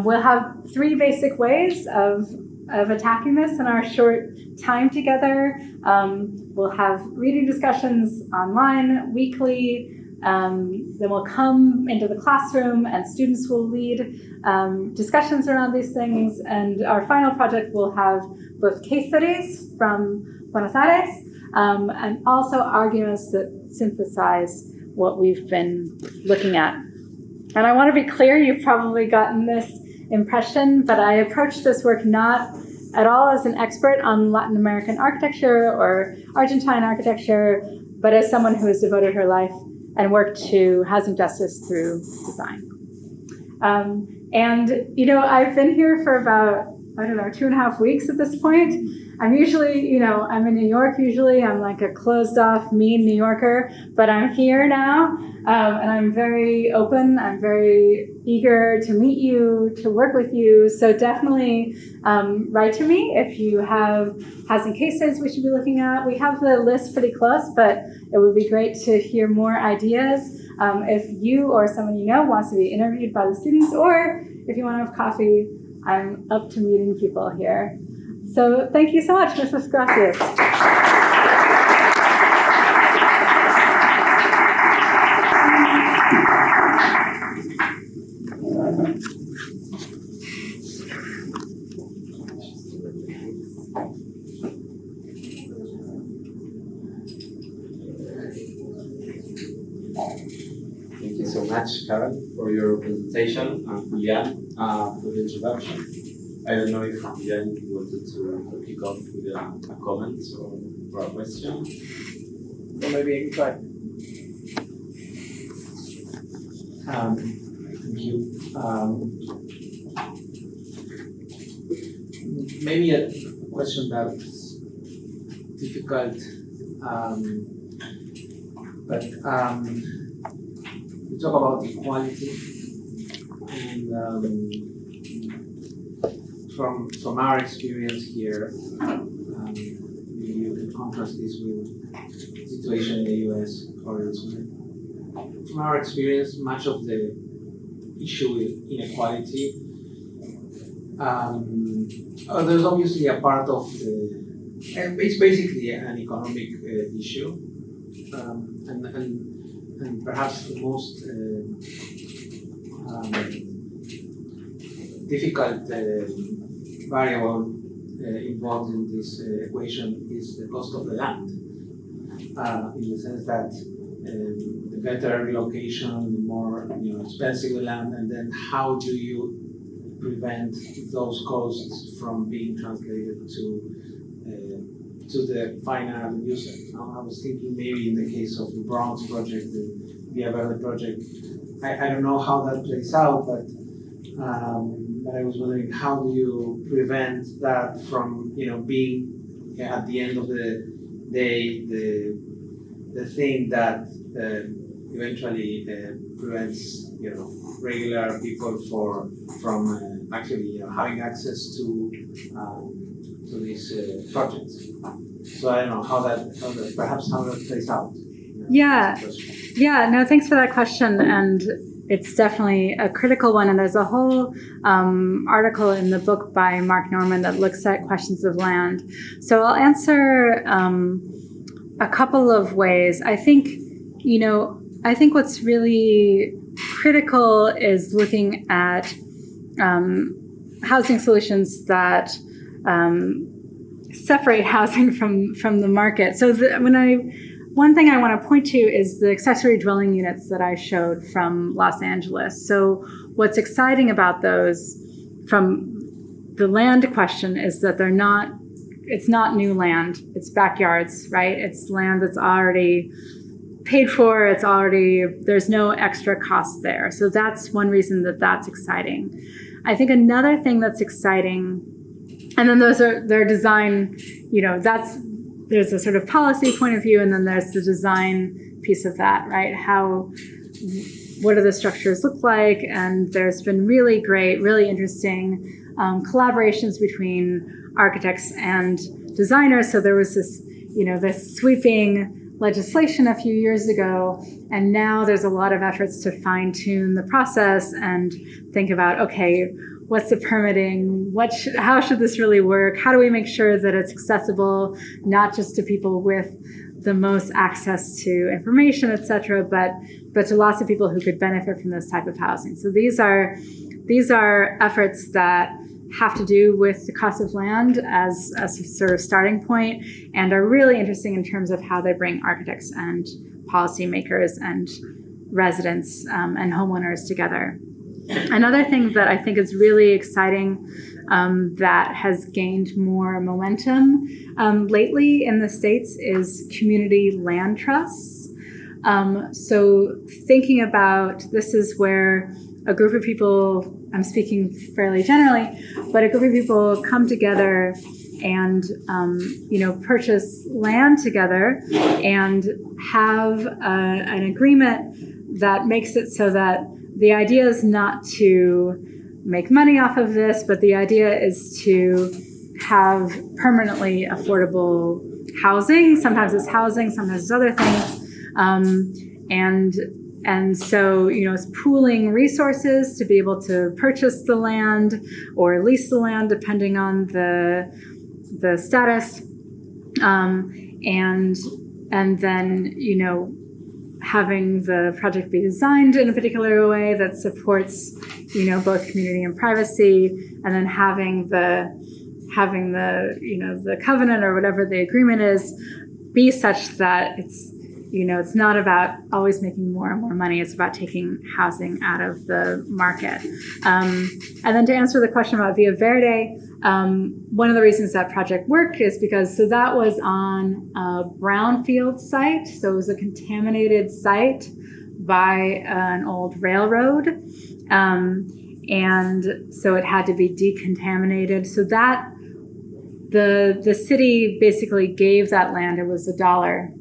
We'll have 3 basic ways of attacking this in our short time together. We'll have reading discussions online weekly. Then we'll come into the classroom and students will lead discussions around these things. And our final project will have both case studies from Buenos Aires and also arguments that synthesize what we've been looking at. And I want to be clear, you've probably gotten this impression, but I approach this work not at all as an expert on Latin American architecture or Argentine architecture, but as someone who has devoted her life and worked to housing justice through design. And, you know, I've been here for about, 2.5 weeks at this point. I'm usually, I'm in New York usually. I'm like a closed off, mean New Yorker, but I'm here now, and I'm very open. I'm very eager to meet you, to work with you. So definitely write to me if you have housing cases we should be looking at. We have the list pretty close, but it would be great to hear more ideas. If you or someone you know wants to be interviewed by the students, or if you want to have coffee, I'm up to meeting people here. So thank you so much, Mrs. Gracias. Thank you so much, Karen, for your presentation, and Julián for the introduction. I don't know if Julián wanted to kick off with a comment or a question. Well, maybe I can try. Thank you. Maybe a question that's difficult, but we talk about equality, and from our experience here, you can contrast this with the situation in the US or elsewhere. From our experience, much of the issue with inequality, there's obviously a part of it's basically an economic issue, and perhaps the most difficult variable involved in this equation is the cost of the land, in the sense that the better relocation, the more expensive the land, and then how do you prevent those costs from being translated to the final user? I was thinking maybe in the case of the Bronx project, the Via Verde project, I don't know how that plays out, but I was wondering, how do you prevent that from being at the end of the day the thing that eventually prevents regular people from actually having access to these projects. So I don't know how that plays out. Yeah, no, thanks for that question. And it's definitely a critical one. And there's a whole article in the book by Mark Norman that looks at questions of land. So I'll answer a couple of ways. I think what's really critical is looking at housing solutions that separate housing from the market. So one thing I want to point to is the accessory dwelling units that I showed from Los Angeles. So what's exciting about those from the land question is that it's not new land, it's backyards, right? It's land that's already paid for, there's no extra cost there. So that's one reason that's exciting. I think another thing that's exciting, and then their design, there's a sort of policy point of view, and then there's the design piece of that, right? What do the structures look like? And there's been really great, really interesting collaborations between architects and designers. So there was this sweeping legislation a few years ago, and now there's a lot of efforts to fine tune the process and think about, okay, what's the permitting? How should this really work? How do we make sure that it's accessible, not just to people with the most access to information, et cetera, but to lots of people who could benefit from this type of housing. So these are efforts that have to do with the cost of land as a sort of starting point, and are really interesting in terms of how they bring architects and policymakers and residents and homeowners together. Another thing that I think is really exciting that has gained more momentum lately in the States is community land trusts. So thinking about, this is where a group of people, I'm speaking fairly generally, but a group of people come together purchase land together and have an agreement that makes it so that the idea is not to make money off of this, but the idea is to have permanently affordable housing. Sometimes it's housing, sometimes it's other things. And so, it's pooling resources to be able to purchase the land or lease the land, depending on the status. And then, having the project be designed in a particular way that supports, both community and privacy, and then having the covenant or whatever the agreement is be such that it's not about always making more and more money. It's about taking housing out of the market. And then to answer the question about Villa Verde, one of the reasons that project worked is because that was on a brownfield site. So it was a contaminated site by an old railroad. And so it had to be decontaminated. So that the city basically gave that land. It was $1.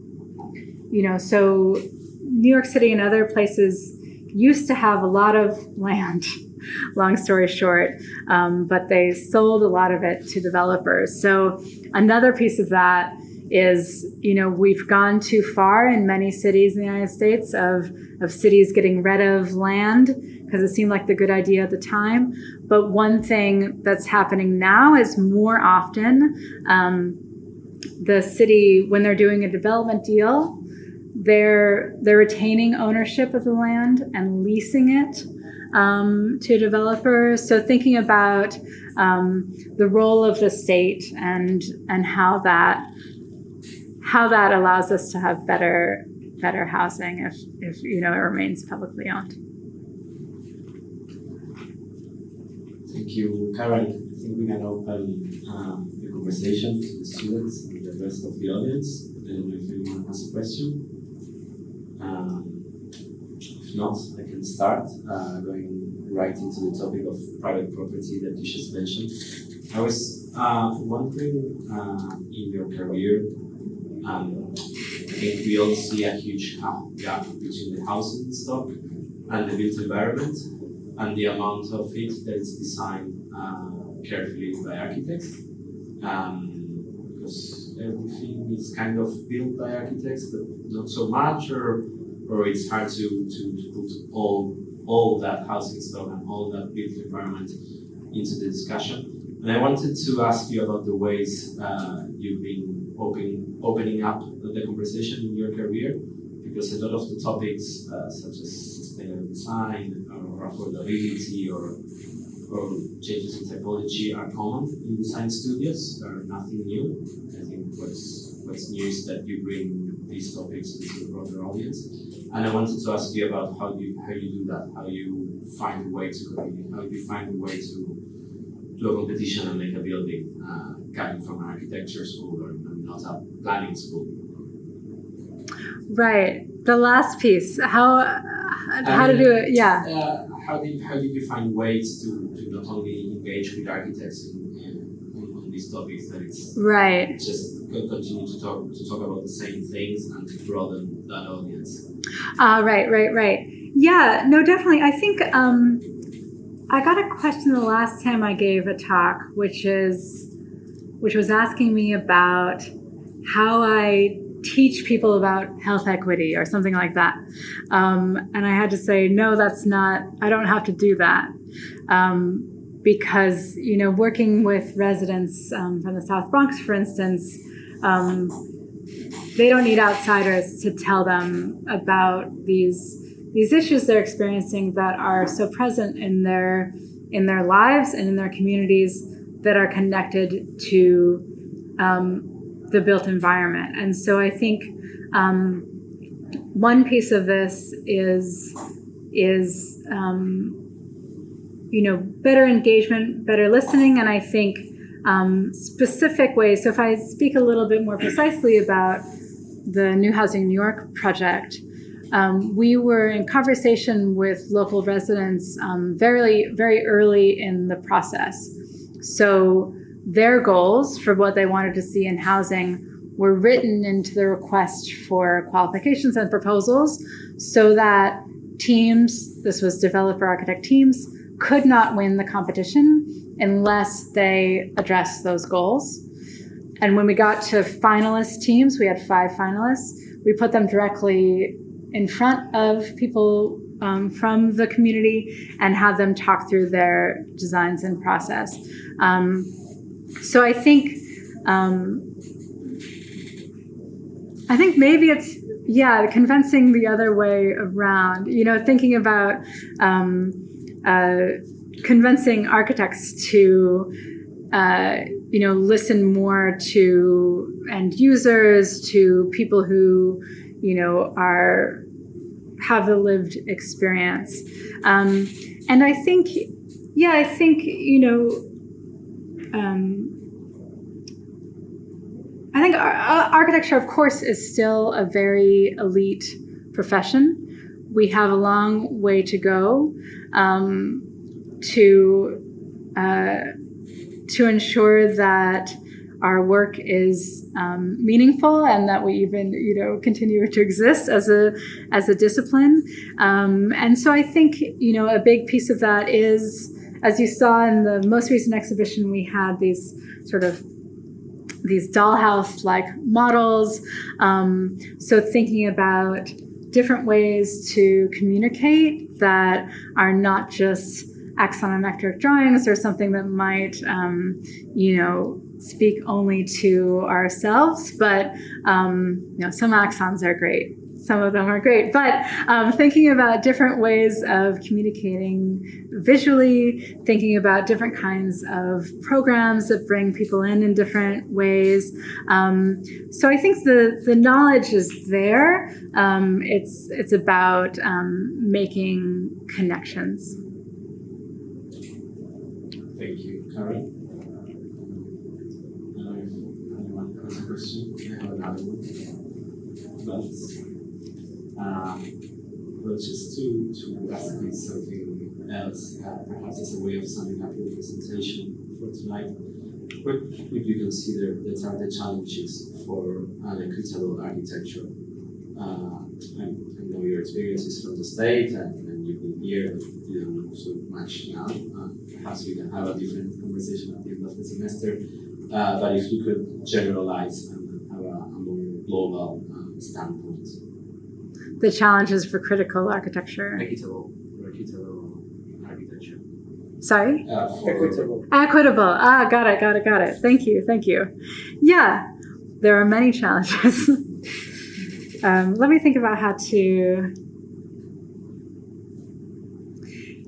So New York City and other places used to have a lot of land, long story short, but they sold a lot of it to developers. So another piece of that is, we've gone too far in many cities in the United States of cities getting rid of land because it seemed like the good idea at the time. But one thing that's happening now is more often the city, when they're doing a development deal, they're retaining ownership of the land and leasing it to developers. So thinking about the role of the state and how that allows us to have better housing if it remains publicly owned. Thank you, Karen. I think we can open the conversation to the students and the rest of the audience. I don't know if anyone has a question. If not, I can start going right into the topic of private property that you just mentioned. I was wondering in your career, I think we all see a huge gap between the housing stock and the built environment and the amount of it that is designed carefully by architects. Because everything is kind of built by architects, but not so much, or it's hard to put all that housing stock and all that built environment into the discussion. And I wanted to ask you about the ways you've been opening up the conversation in your career, because a lot of the topics such as sustainable design or affordability or changes in typology are common in design studios. They're nothing new. I think what's new is that you bring these topics into a broader audience. And I wanted to ask you about how you do that, how you find a way to compete, how you find a way to do a competition and make a building coming from an architecture school or not a planning school. Right. The last piece, how to do it, yeah. How did you find ways to not only engage with architects on these topics, that it's right, just continue to talk about the same things and to broaden that audience? Right. Yeah, no, definitely. I think I got a question the last time I gave a talk, which was asking me about how I teach people about health equity or something like that. And I had to say, no, I don't have to do that. Because, working with residents from the South Bronx, for instance, they don't need outsiders to tell them about these issues they're experiencing that are so present in their lives and in their communities that are connected to the built environment. And so I think one piece of this is better engagement, better listening, and I think specific ways. So if I speak a little bit more precisely about the New Housing New York project, we were in conversation with local residents very, very early in the process. So their goals for what they wanted to see in housing were written into the request for qualifications and proposals so that teams, this was developer architect teams, could not win the competition unless they addressed those goals. And when we got to finalist teams, we had 5 finalists, we put them directly in front of people from the community and had them talk through their designs and process. So I think maybe it's, convincing the other way around, thinking about convincing architects to, listen more to end users, to people who, have a lived experience. And I think, I think architecture, of course, is still a very elite profession. We have a long way to go to ensure that our work is meaningful and that we even, continue to exist as a discipline. And so I think, a big piece of that is, as you saw in the most recent exhibition, we had these dollhouse-like models. So thinking about different ways to communicate that are not just axonometric drawings or something that might, speak only to ourselves, but, some axons are great. Some of them are great, but thinking about different ways of communicating visually, thinking about different kinds of programs that bring people in different ways. So I think the knowledge is there. It's about making connections. Thank you, Karen. Anyone has a question? I have another one. But just to ask you something else, perhaps as a way of summing up your presentation for tonight, what would you consider that are the challenges for an equitable architecture? I know your experience is from the States and you've been here, but you don't know so much now. Perhaps we can have a different conversation at the end of the semester. But if you could generalize and have a more global standpoint. The challenges for critical architecture. Equitable architecture. Sorry? Equitable. Equitable. Got it. Thank you. Yeah, there are many challenges. Let me think about how to...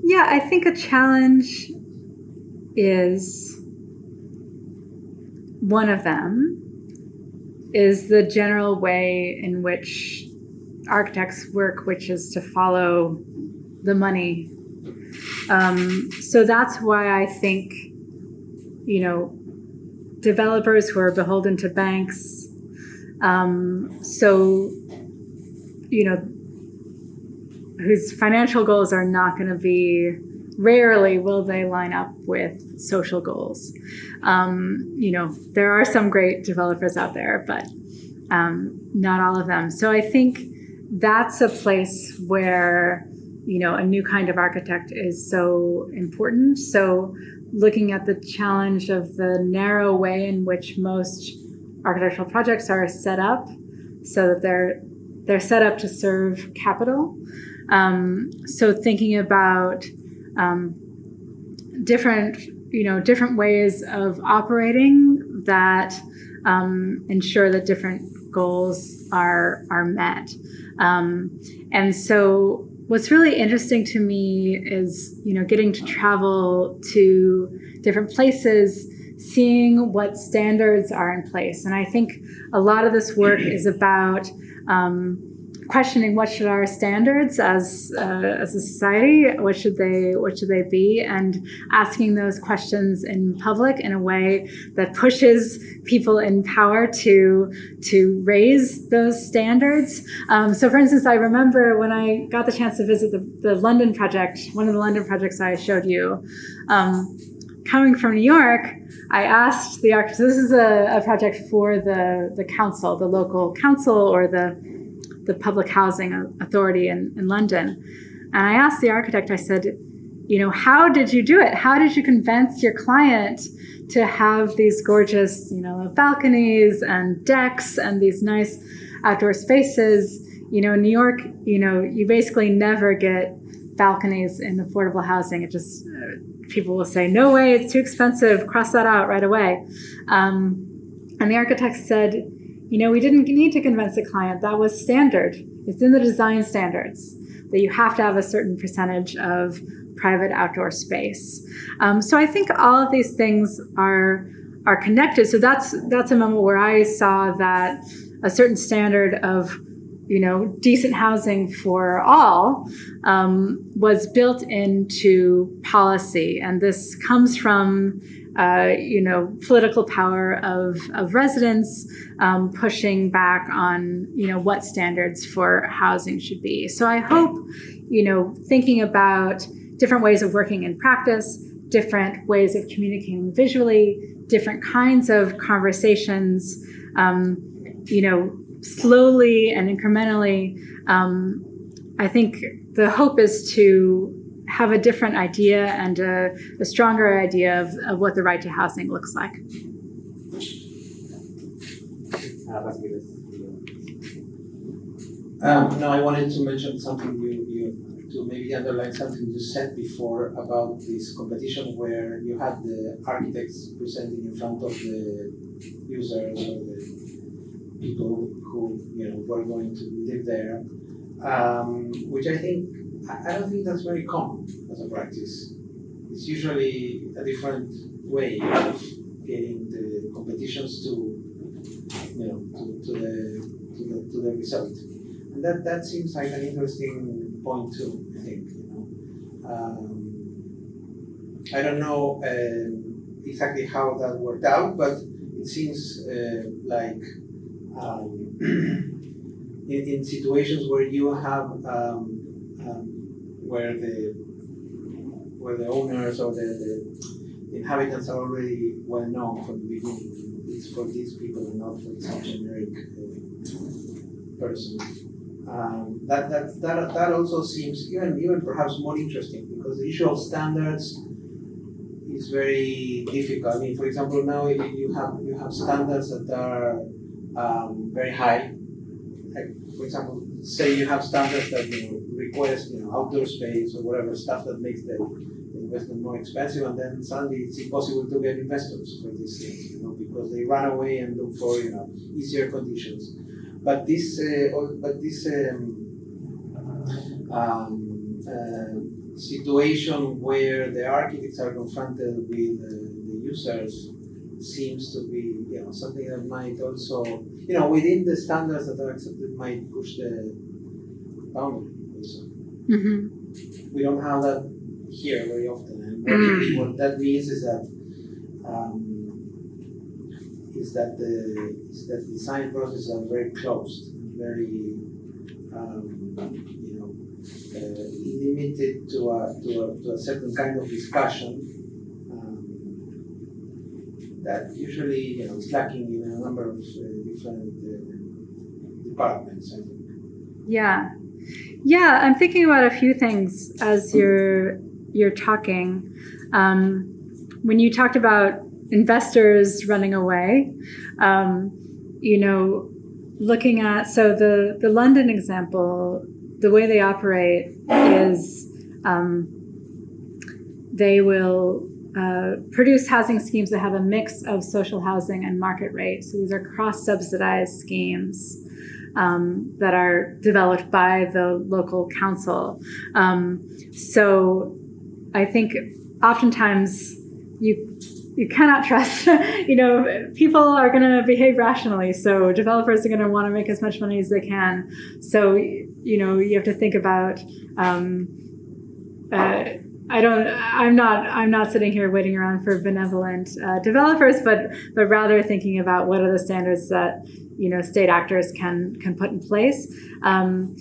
Yeah, I think a challenge is... One of them is the general way in which architects work, which is to follow the money. So that's why I think, developers who are beholden to banks, whose financial goals are not going to be, rarely will they line up with social goals. There are some great developers out there, but not all of them. So I think that's a place where, a new kind of architect is so important. So looking at the challenge of the narrow way in which most architectural projects are set up, so that they're set up to serve capital. So thinking about different ways of operating that ensure that different goals are met. And so what's really interesting to me is, getting to travel to different places, seeing what standards are in place. And I think a lot of this work is about questioning what should our standards as a society, what should they be, and asking those questions in public in a way that pushes people in power to raise those standards. So for instance, I remember when I got the chance to visit the London project, one of the London projects I showed you, coming from New York, I asked the architect, so this is a project for the council, the local council or the public housing authority in London. And I asked the architect, I said, how did you do it? How did you convince your client to have these gorgeous, balconies and decks and these nice outdoor spaces? In New York, you basically never get balconies in affordable housing. It just, people will say, no way, it's too expensive, cross that out right away. And the architect said, we didn't need to convince the client. That was standard. It's in the design standards that you have to have a certain percentage of private outdoor space. So I think all of these things are connected. So that's a moment where I saw that a certain standard of decent housing for all was built into policy. And this comes from, political power of residents pushing back on, what standards for housing should be. So I hope, thinking about different ways of working in practice, different ways of communicating visually, different kinds of conversations, slowly and incrementally, I think the hope is to have a different idea and a stronger idea of what the right to housing looks like. No, I wanted to mention something to maybe underline something you said before about this competition where you had the architects presenting in front of the users or the people who were going to live there, which I don't think that's very common as a practice. It's usually a different way of getting the competitions to the result, and that seems like an interesting point too. I think I don't know exactly how that worked out, but it seems like. In situations where you have where the owners or the inhabitants are already well known from the beginning, it's for these people and not for some generic person. That also seems even perhaps more interesting because the issue of standards is very difficult. I mean, for example, now you have standards that are very high. Like, for example, say you have standards that request outdoor space or whatever stuff that makes the investment more expensive, and then suddenly it's impossible to get investors for these things, because they run away and look for easier conditions. But this situation where the architects are confronted with the users seems to be something that might also within the standards that are accepted might push the boundary also. Mm-hmm. We don't have that here very often, and what that means is that the design processes are very closed, very limited to a certain kind of discussion. That usually is lacking in a number of different departments, I think. Yeah, I'm thinking about a few things as you're talking. When you talked about investors running away, looking at the London example, the way they operate is they will produce housing schemes that have a mix of social housing and market rate. So these are cross-subsidized schemes that are developed by the local council. So I think oftentimes you cannot trust, people are going to behave rationally. So developers are going to want to make as much money as they can. So, you have to think about, I'm not sitting here waiting around for benevolent developers, but rather thinking about what are the standards that state actors can put in place, and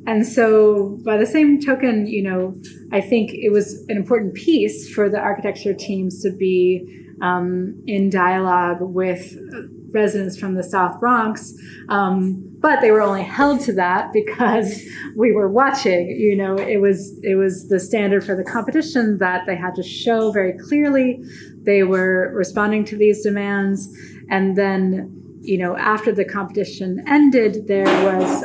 And so by the same token, you know, I think it was an important piece for the architecture teams to be in dialogue with residents from the South Bronx. But they were only held to that because we were watching. You know, it was the standard for the competition that they had to show very clearly they were responding to these demands. And then, you know, after the competition ended, there was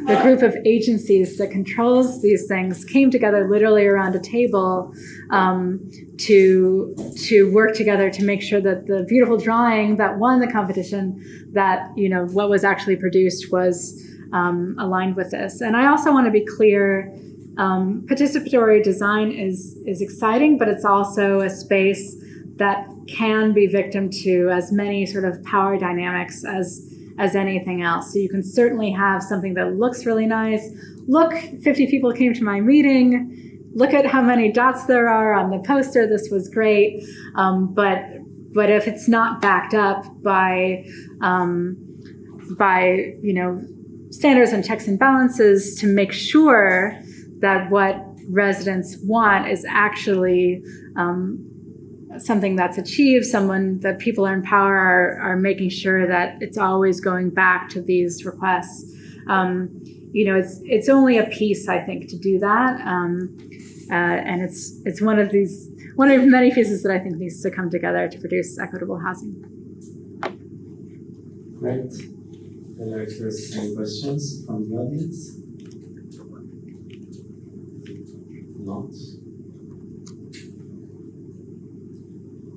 the group of agencies that controls these things came together literally around a table to work together to make sure that the beautiful drawing that won the competition, that, you know, what was actually produced was aligned with this. And I also want to be clear, participatory design is exciting, but it's also a space that can be victim to as many sort of power dynamics as anything else. So you can certainly have something that looks really nice. Look, 50 people came to my meeting. Look at how many dots there are on the poster. This was great. But if it's not backed up by you know, standards and checks and balances to make sure that what residents want is actually something that's achieved, someone that people in power are making sure that it's always going back to these requests. You know, it's only a piece, I think, to do that, and it's one of many pieces that I think needs to come together to produce equitable housing. Great. If there's any questions from the audience? Not.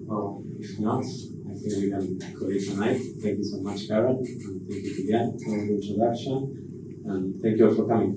Well, if not, I think we can call it a night. Thank you so much, Karen, and thank you again for the introduction, and thank you all for coming.